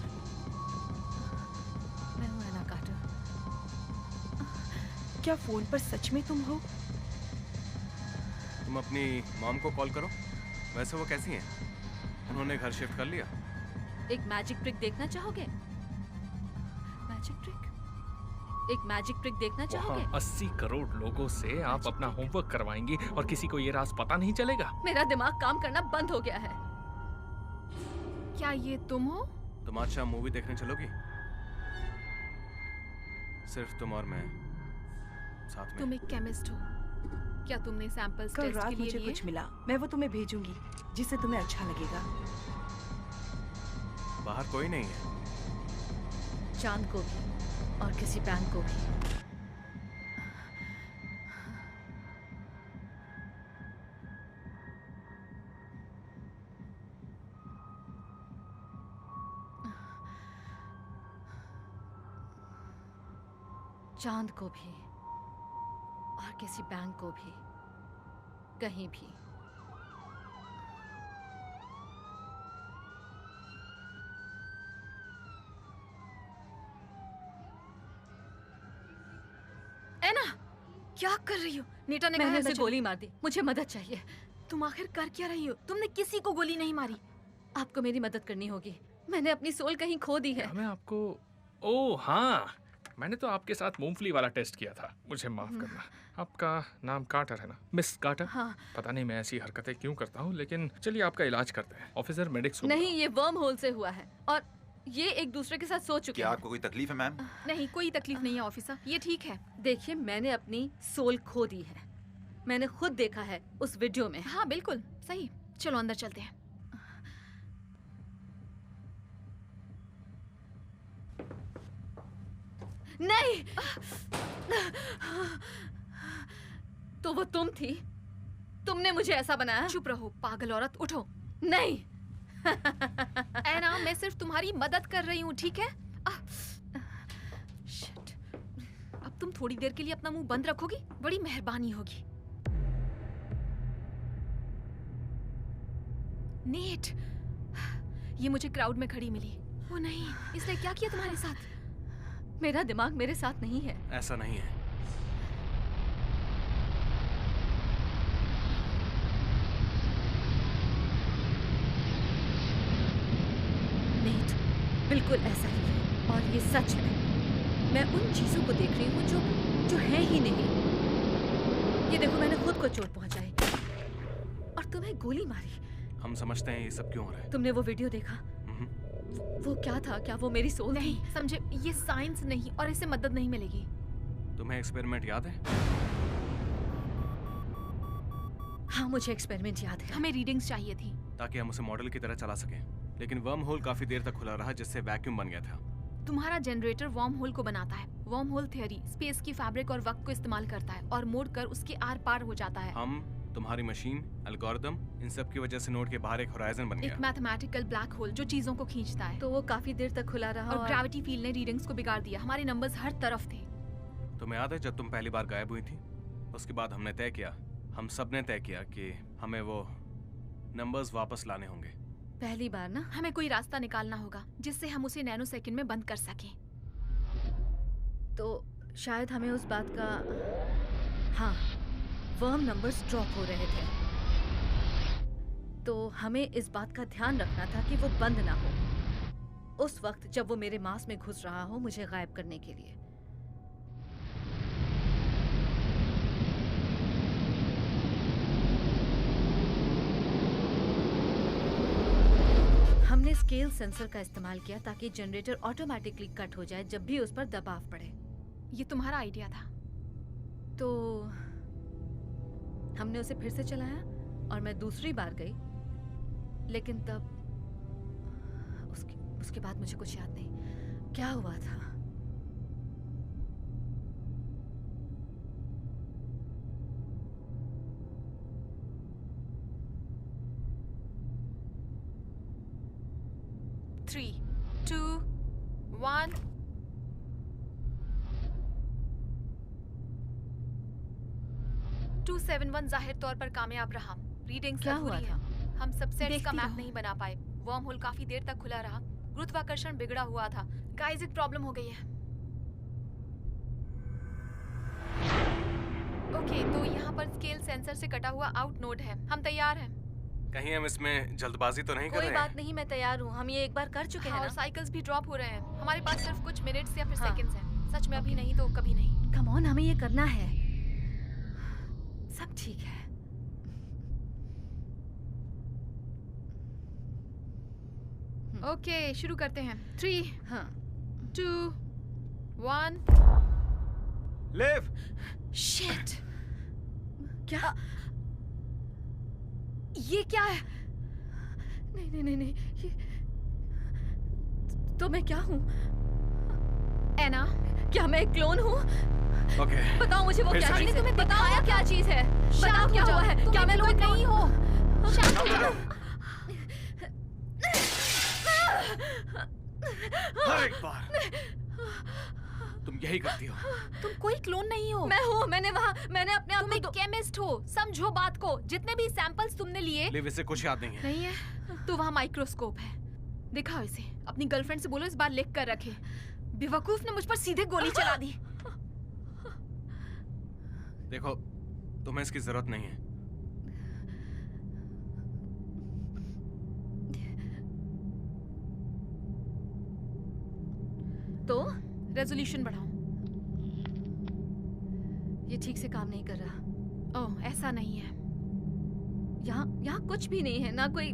मैं हूँ एना कार्टर। क्या फोन पर सच में तुम हो? तुम अपनी मॉम को कॉल करो। वैसे वो कैसी हैं? उन्होंने घर शिफ्ट कर लिया। एक मैजिक ट्रिक देखना चाहोगे? Magic trick? एक मैजिक ट्रिक देखना चाहोगे? 80 करोड़ लोगों से आप अपना होमवर्क करवाएंगी और किसी को ये राज पता नहीं चलेगा? मेरा दिमाग काम करना बंद हो गया है। क्या ये तुम हो? तुम आज शाम मूवी देखने चलोगी? सिर्फ तुम और मैं साथ में। तुम एक केमिस्ट हो। क्या तुमने सैंपल्स कल टेस्ट रात के लिए मुझे लिए? कुछ मिला, मैं वो तुम्हें भेजूंगी जिससे तुम्हें अच्छा लगेगा। बाहर कोई नहीं है। चांद को भी और किसी बैंक को भी। चांद को भी और किसी बैंक को भी, कहीं भी। एना, क्या कर रही हो? नीता ने कहा मैंने है उसे अंदर चलो। गोली मार दी, मुझे मदद चाहिए। तुम आखिर कर क्या रही हो? तुमने किसी को गोली नहीं मारी। आपको मेरी मदद करनी होगी, मैंने अपनी सोल कहीं खो दी है। क्या मैं आपको... ओह हाँ, मैंने तो आपके साथ मूंगफली वाला टेस्ट किया था, मुझे माफ करना। आपका नाम कार्टर है ना, मिस कार्टर? हाँ। पता नहीं मैं ऐसी हरकतें क्यों करता हूँ, लेकिन चलिए आपका इलाज करते हैं। ऑफिसर मेडिक्स को नहीं, ये वर्म होल से हुआ है और ये एक दूसरे के साथ सो चुके क्या हैं। आपको कोई तकलीफ है मैम? नहीं, कोई तकलीफ नहीं है ऑफिसर, ये ठीक है। देखिए, मैंने अपनी सोल खो दी है, मैंने खुद देखा है उस वीडियो में। हाँ बिल्कुल सही, चलो अंदर चलते हैं। नहीं, तो वो तुम थी, तुमने मुझे ऐसा बनाया। चुप रहो पागल औरत, उठो। नहीं। एना, मैं सिर्फ तुम्हारी मदद कर रही हूँ, ठीक है? शिट। अब तुम थोड़ी देर के लिए अपना मुंह बंद रखोगी? बड़ी मेहरबानी होगी। नेट, ये मुझे क्राउड में खड़ी मिली। वो नहीं, इसने क्या किया तुम्हारे साथ? मेरा दिमाग मेरे साथ नहीं है। ऐसा नहीं है। नेट, बिल्कुल ऐसा ही है और ये सच है। मैं उन चीजों को देख रही हूँ जो है ही नहीं। ये देखो, मैंने खुद को चोट पहुंचाई और तुम्हें गोली मारी। हम समझते हैं ये सब क्यों हो रहा है। तुमने वो वीडियो देखा? वो क्या था? क्या वो मेरी सोल नहीं, थी? समझे, ये साइंस नहीं और इससे मदद नहीं मिलेगी। तुम्हें एक्सपेरिमेंट याद है? हाँ, मुझे एक्सपेरिमेंट याद है। हमें रीडिंग्स चाहिए थी ताकि हम उसे मॉडल की तरह चला सकें, लेकिन वर्म होल काफी देर तक खुला रहा जिससे वैक्यूम बन गया था। तुम्हारा जनरेटर वर्म होल को बनाता है। वर्म होल थ्योरी स्पेस की फैब्रिक और वक्त को इस्तेमाल करता है और मोड़ कर उसके आर पार हो जाता है। हम, तुम्हारी मशीन, एल्गोरिदम, इन सब की वजह से नोड के बाहर एक होराइजन बन गया। एक मैथमेटिकल ब्लैक होल जो चीजों को खींचता है। तो वो काफी देर तक खुला रहा और ग्रेविटी फील्ड ने रीडिंग्स को बिगाड़ दिया। हमारे नंबर्स हर तरफ थे। तुम्हें याद है जब तुम पहली बार गायब हुई थी? उसके बाद हमने तय किया, हम सब ने तय किया कि हमें वो नंबर्स वापस लाने होंगे। पहली बार ना? हमें कोई रास्ता निकालना होगा जिससे हम उसे नैनो सेकंड में बंद कर सकें। तो शायद हमें उस बात का... हाँ, वर्म नंबर्स ड्रॉप हो रहे थे, तो हमें इस बात का ध्यान रखना था कि वो बंद ना हो उस वक्त जब वो मेरे मांस में घुस रहा हो मुझे गायब करने के लिए। हमने स्केल सेंसर का इस्तेमाल किया ताकि जनरेटर ऑटोमेटिकली कट हो जाए जब भी उस पर दबाव पड़े। ये तुम्हारा आइडिया था? तो हमने उसे फिर से चलाया और मैं दूसरी बार गई, लेकिन तब उसके बाद मुझे कुछ याद नहीं क्या हुआ था। Three, to, one. टू 7-1 जाहिर तौर पर कामयाब रहा। रीडिंग्स क्या हुआ था? हम सब सेट्स का देखती मैप रहो। नहीं बना पाए। वर्म होल काफी देर तक खुला रहा। गुरुत्वाकर्षण बिगड़ा हुआ था। गाइस, एक प्रॉब्लम हो गई है। ओके, तो यहाँ पर स्केल सेंसर से कटा हुआ आउट नोड है। हम तैयार हैं। कहीं हम इसमें जल्दबाजी तो नहीं कर कोई रहे बात नहीं, मैं तैयार हूँ। हम ये एक बार कर चुके हैं और ना। साइकिल्स भी ड्रॉप हो रहे हैं। हमारे पास सिर्फ कुछ मिनट्स या फिर हाँ। सेकंड्स हैं। सच में अभी नहीं तो कभी नहीं। कम ऑन, हमें ये करना है। सब ठीक है। ओके, शुरू करते हैं। 3, हाँ। 2, 1। लिव! शिट! क्या? ये क्या है? नहीं नहीं नहीं नहीं, ये तो मैं क्या हूँ? एना, क्या मैं एक क्लोन हूँ? ओके बताओ मुझे वो फिर क्या से चीज़ है? तुम्हें बताओ क्या चीज़ है? बताओ शांत क्या हो हुआ जाओ, है? तुम क्या एक मैं कोई क्लोन नहीं हो। शांत हो जाओ। हर एक बार तुम यही करती हो। तुम कोई क्लोन नहीं हो। मैं हूँ। मैंने अपने आप तुम को एक केमिस्ट हो। समझो बात को। जितने भी सैंपल्स तुमने लिए लिव, इसे कुछ याद नहीं है। नहीं है तो वहाँ माइक्रोस्कोप है। दिखाओ इसे। अपनी गर्लफ्रेंड से बोलो इस बार लिख कर रखे। बेवकूफ ने मुझ पर सीधे गोली चला दी। देखो, तुम्हें इसकी जरूरत नहीं है। तो रेजोल्यूशन बढ़ाओ। ये ठीक से काम नहीं कर रहा। ओह, ऐसा नहीं है। यहाँ कुछ भी नहीं है, ना कोई।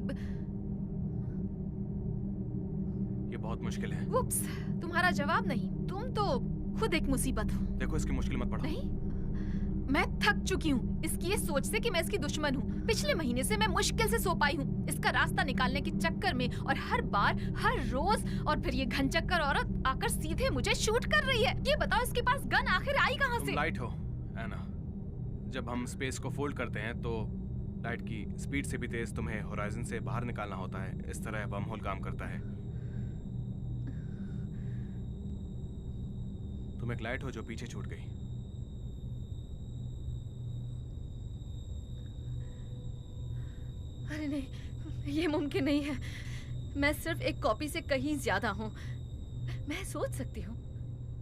ये बहुत मुश्किल है। वुप्स, तुम्हारा जवाब नहीं। तुम तो खुद एक मुसीबत हो। देखो, इसकी मुश्किल मत पढ़ो। नहीं, मैं थक चुकी हूँ इसकी ये सोच से कि मैं इसकी दुश्मन हूँ। पिछले महीने से मैं मुश्किल से सो पाई हूँ इसका रास्ता निकालने के चक्कर में, और हर बार, हर रोज, और फिर ये घनचक्कर औरत आकर सीधे मुझे शूट कर रही है। ये बताओ इसके पास गन आखिर आई कहाँ तुम से? लाइट हो, एना। जब हम स्पेस को फोल्ड करते हैं तो लाइट की स्पीड से भी तेज तुम्हें होराइजन से बाहर निकालना होता है। इस तरह वर्म होल काम करता है। तुम एक लाइट हो जो पीछे छूट गई। अरे नहीं, ये मुमकिन नहीं है। मैं सिर्फ एक कॉपी से कहीं ज्यादा हूँ। मैं सोच सकती हूँ।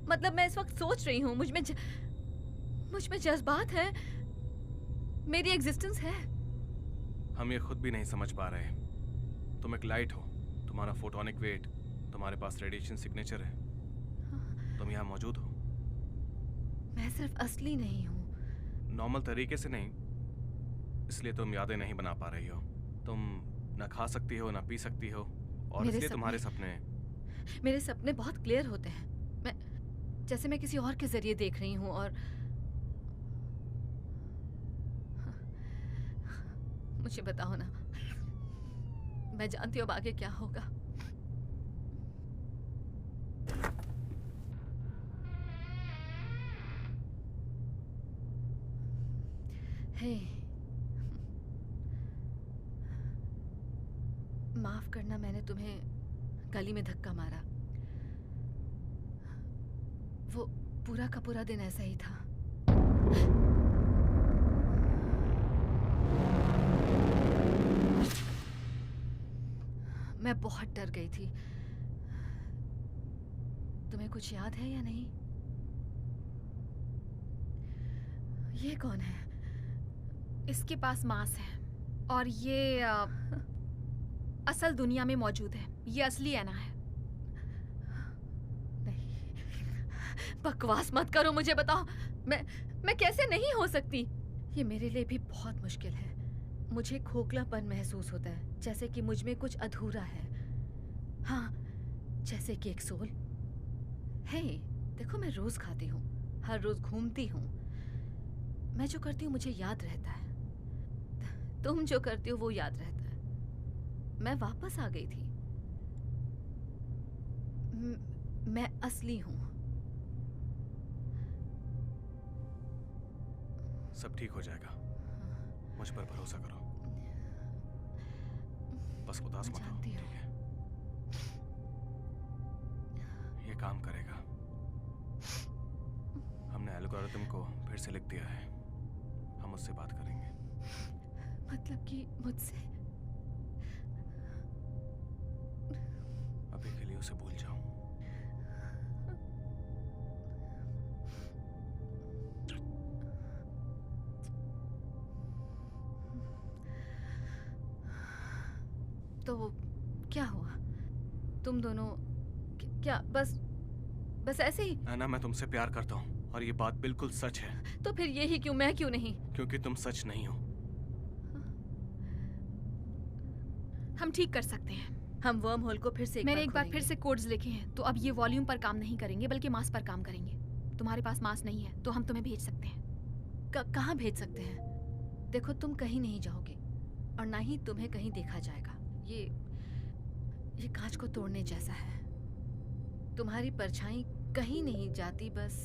मतलब मैं इस वक्त सोच रही हूँ। मुझ में जज्बात हैं। मेरी एग्जिस्टेंस है। हम ये खुद भी नहीं समझ पा रहे। तुम एक लाइट हो। तुम्हारा फोटोनिक वेट, तुम्हारे पास रेडिएशन सिग्नेचर है। तुम यहाँ मौजूद हो। मैं सिर्फ असली नहीं हूँ। नॉर्मल तरीके से नहीं, इसलिए तुम यादें नहीं बना पा रही हो। तुम ना खा सकती हो, ना पी सकती हो, और इसलिए तुम्हारे सपने मेरे सपने बहुत क्लियर होते हैं। जैसे मैं किसी और के जरिए देख रही हूँ। और मुझे बताओ ना, मैं जानती हूँ अब आगे क्या होगा। हे, माफ करना, मैंने तुम्हें गली में धक्का मारा। वो पूरा का पूरा दिन ऐसा ही था। मैं बहुत डर गई थी। तुम्हें कुछ याद है या नहीं? ये कौन है? इसके पास मांस है और ये असल दुनिया में मौजूद है। ये असली एना है। नहीं, बकवास मत करो। मुझे बताओ, मैं कैसे नहीं हो सकती? ये मेरे लिए भी बहुत मुश्किल है। मुझे खोखलापन महसूस होता है, जैसे कि मुझ में कुछ अधूरा है। हाँ, जैसे कि एक सोल है। देखो, मैं रोज खाती हूँ, हर रोज घूमती हूँ। मैं जो करती हूँ मुझे याद रहता है। तुम जो करती हो वो याद रहता है। मैं वापस आ गई थी। मैं असली हूँ। सब ठीक हो जाएगा। मुझ पर भरोसा करो। बस उदास मत हो, ठीक है? ये काम करेगा। हमने एल्गोरिथम को फिर से लिख दिया है। हम उससे बात करेंगे। मतलब कि मुझसे? अभी के लिए उसे भूल जाओ। तो क्या हुआ? तुम दोनों क्या बस ऐसे ही? ऐना, मैं तुमसे प्यार करता हूँ और ये बात बिल्कुल सच है। तो फिर यही क्यों? मैं क्यों नहीं? क्योंकि तुम सच नहीं हो। हम ठीक कर सकते हैं। हम वर्म होल को फिर से मैंने एक बार फिर से कोड्स लिखे हैं, तो अब ये वॉल्यूम पर काम नहीं करेंगे बल्कि मास पर काम करेंगे। तुम्हारे पास मास नहीं है तो हम तुम्हें भेज सकते हैं। कहाँ भेज सकते हैं? देखो तुम कहीं नहीं जाओगे और ना ही तुम्हें कहीं देखा जाएगा। ये कांच को तोड़ने जैसा है। तुम्हारी परछाई कहीं नहीं जाती, बस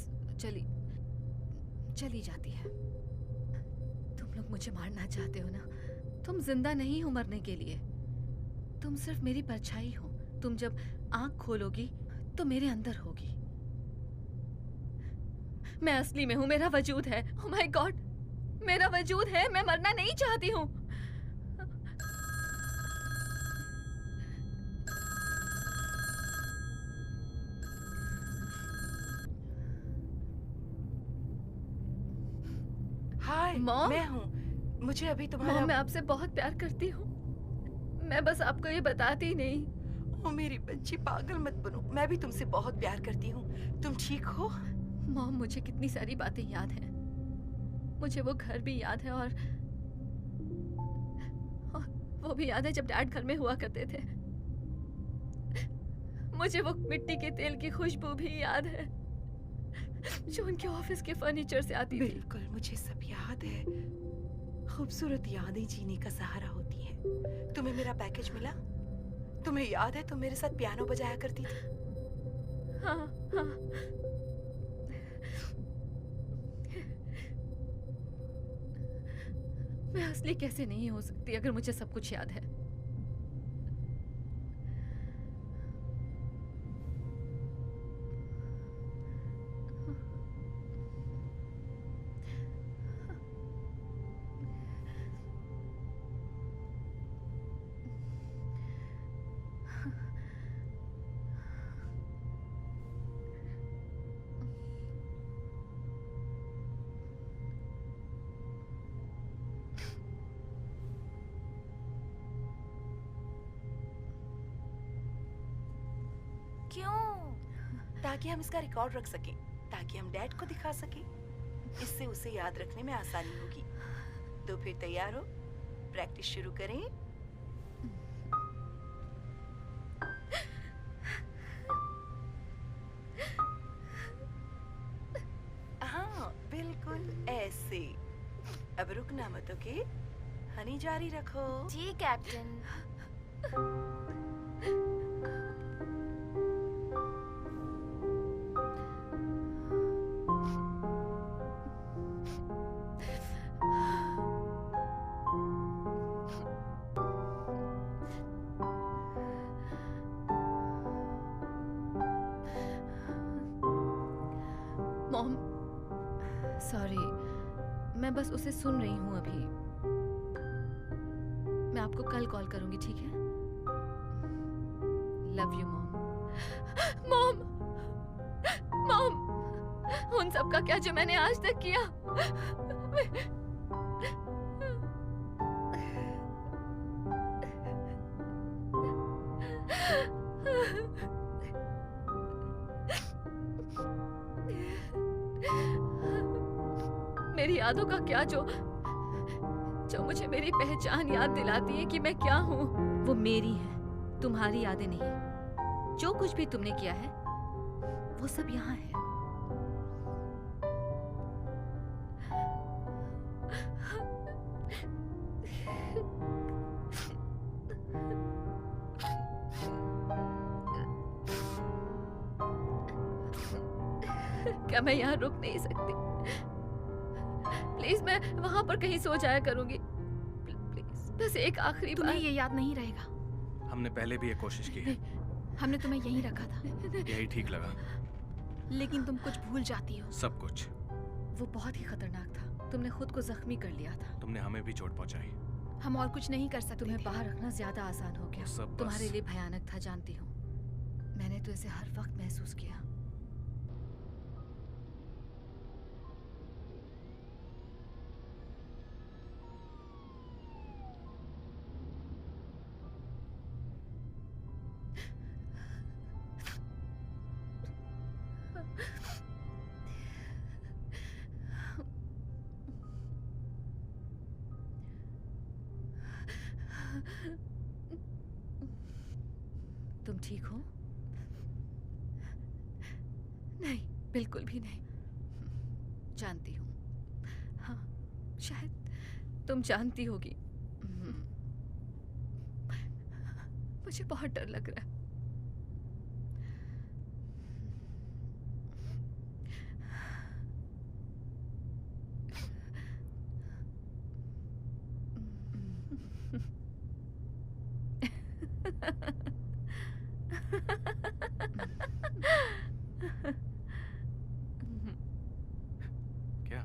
चली जाती है। तुम लोग मुझे मारना चाहते हो ना? तुम जिंदा नहीं हो मरने के लिए, तुम सिर्फ मेरी परछाई हो। तुम जब आंख खोलोगी तो मेरे अंदर होगी। मैं असली में हूँ, मेरा वजूद है। ओह माय गॉड, मेरा वजूद है। मैं मरना नहीं चाहती हूँ। हाय, मॉम? मैं हूँ। मुझे अभी तुम्हारा मॉम, मैं आपसे बहुत प्यार करती हूँ। मैं बस आपको ये बताती नहीं। ओ मेरी बच्ची, पागल मत बनो। मैं भी तुमसे बहुत प्यार करती हूँ। तुम ठीक हो? मॉम, मुझे कितनी सारी बातें याद हैं। मुझे वो घर भी याद है और वो भी याद है जब डैड घर में हुआ करते थे। मुझे वो मिट्टी के तेल की खुशबू भी याद है जो उनके ऑफिस के फर्नीचर से आती थी। बिल्कुल, मुझे सब याद है। खूबसूरत यादें जीने का सहारा होती हैं। तुम्हें मेरा पैकेज मिला? तुम्हें याद है तुम मेरे साथ पियानो बजाया करती थी? हाँ हाँ। मैं असली कैसे नहीं हो सकती अगर मुझे सब कुछ याद है? क्यों? ताकि हम इसका रिकॉर्ड रख सकें, ताकि हम डैड को दिखा सकें। इससे उसे याद रखने में आसानी होगी। तो फिर तैयार हो? प्रैक्टिस शुरू करें? हाँ, बिल्कुल ऐसे। अब रुकना मत, ओके? हनी जारी रखो। जी कैप्टन। मॉम, सॉरी, मैं बस उसे सुन रही हूँ अभी। मैं आपको कल कॉल करूंगी, ठीक है? Love you mom. Mom, mom, उन सब का क्या जो मैंने आज तक किया? मेरी यादों का क्या जो मुझे मेरी पहचान याद दिलाती है कि मैं क्या हूँ? वो मेरी है, तुम्हारी यादें नहीं। जो कुछ भी तुमने किया है वो सब यहाँ है। क्या मैं यहाँ रुक नहीं सकती? प्लीज, मैं वहां पर कहीं सो जाया करूंगी। प्लीज, बस एक आखिरी बार। तुम्हें ये याद नहीं रहेगा। हमने पहले भी ये कोशिश की है। हमने तुम्हें यहीं रखा था, यही ठीक लगा। लेकिन तुम कुछ भूल जाती हो। सब कुछ। वो बहुत ही खतरनाक था। तुमने खुद को जख्मी कर लिया था। तुमने हमें भी चोट पहुंचाई। हम और कुछ नहीं कर सकते। तुम्हें बाहर रखना ज्यादा आसान हो गया। सब बस। तुम्हारे लिए भयानक था, जानती हूँ। मैंने तो इसे हर वक्त महसूस किया। तुम ठीक हो? नहीं, बिल्कुल भी नहीं। जानती हूँ। हाँ, तुम जानती होगी, मुझे बहुत डर लग रहा है। क्या?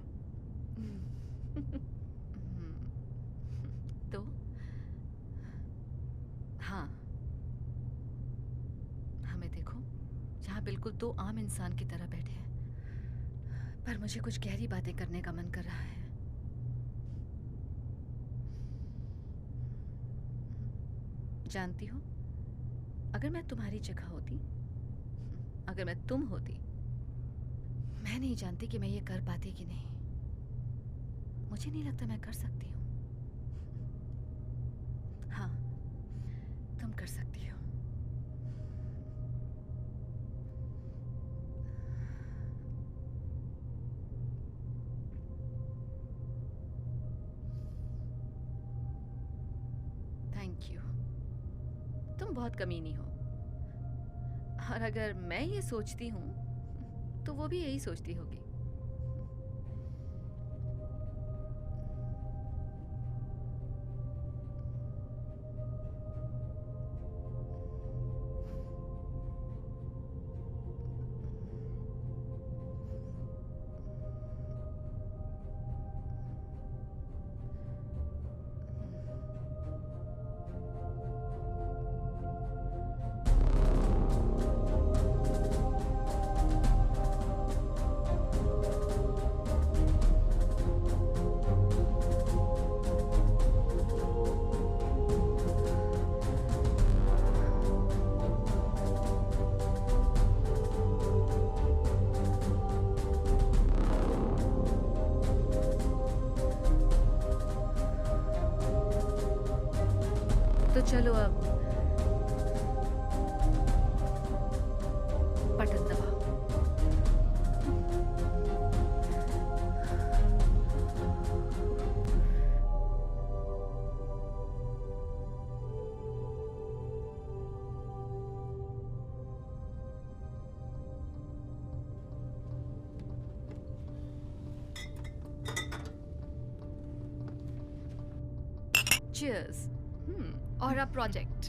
तो हाँ, हमें देखो, यहाँ बिल्कुल दो आम इंसान की तरह बैठे हैं, पर मुझे कुछ गहरी बातें करने का मन कर रहा है। जानती हो, अगर मैं तुम्हारी जगह होती, अगर मैं तुम होती, मैं नहीं जानती कि मैं ये कर पाती कि नहीं। मुझे नहीं लगता मैं कर सकती हूँ। हाँ, तुम कर सकती हो। Thank you. तुम बहुत कमीनी हो, और अगर मैं ये सोचती हूँ तो वो भी यही सोचती होगी। तो चलो अब बटन दबाओ। Cheers. और अब प्रोजेक्ट।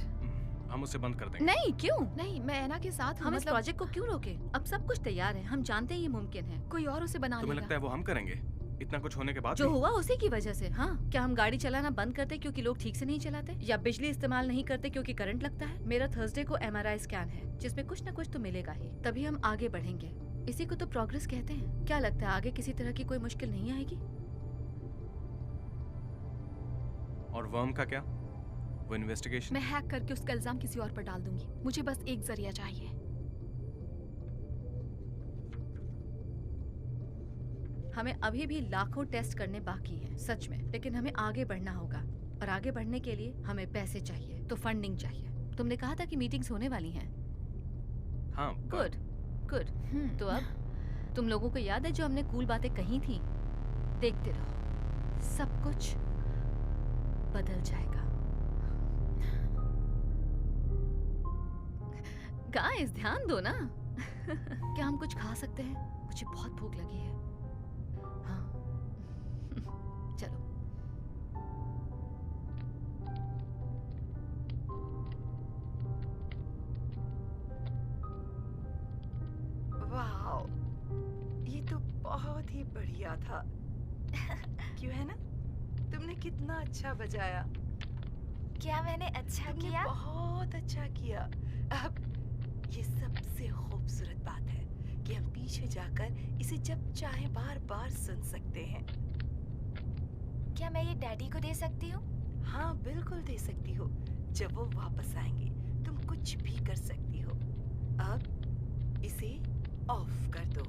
हम उसे बंद कर देंगे। नहीं, क्यों? नहीं, मैं ऐना के साथ हूँ, हम इस मतलब प्रोजेक्ट को क्यों रोके? अब सब कुछ तैयार है, हम जानते हैं ये मुमकिन है। कोई और उसे बना तुम्हें लेगा। लगता है वो हम करेंगे? इतना कुछ होने के बाद जो भी? हुआ उसी की वजह से। हाँ, क्या हम गाड़ी चलाना बंद करते क्योंकि लोग ठीक से नहीं चलाते, या बिजली इस्तेमाल नहीं करते क्योंकि करंट लगता है? मेरा थर्सडे को MRI स्कैन है, जिसमें कुछ न कुछ तो मिलेगा ही, तभी हम आगे बढ़ेंगे। इसी को तो प्रोग्रेस कहते हैं। क्या लगता है आगे किसी तरह की कोई मुश्किल नहीं आएगी? और वर्म का क्या? वो इन्वेस्टिगेशन? मैं हैक करके उसका इल्जाम किसी और पर डाल दूंगी। मुझे बस एक जरिया चाहिए। हमें अभी भी लाखों टेस्ट करने बाकी हैं, सच में, लेकिन हमें आगे बढ़ना होगा, और आगे बढ़ने के लिए हमें पैसे चाहिए, तो फंडिंग चाहिए। तुमने कहा था कि मीटिंग्स होने वाली हैं। हाँ, गुड गुड। तो अब तुम लोगों को याद है जो हमने कूल बातें कही थी? देखते रहो, सब कुछ बदल जाएगा। गाइस, ध्यान दो ना। क्या हम कुछ खा सकते हैं? मुझे बहुत भूख लगी है। हाँ चलो। वाह, ये तो बहुत ही बढ़िया था। क्यों है ना? तुमने कितना अच्छा बजाया। क्या मैंने अच्छा तुमने किया? बहुत अच्छा किया। अब ये सबसे खूबसूरत बात है कि हम पीछे जाकर इसे जब चाहे बार बार सुन सकते हैं। क्या मैं ये डैडी को दे सकती हूँ? हाँ, बिल्कुल दे सकती हो। जब वो वापस आएंगे तुम कुछ भी कर सकती हो। अब इसे ऑफ कर दो।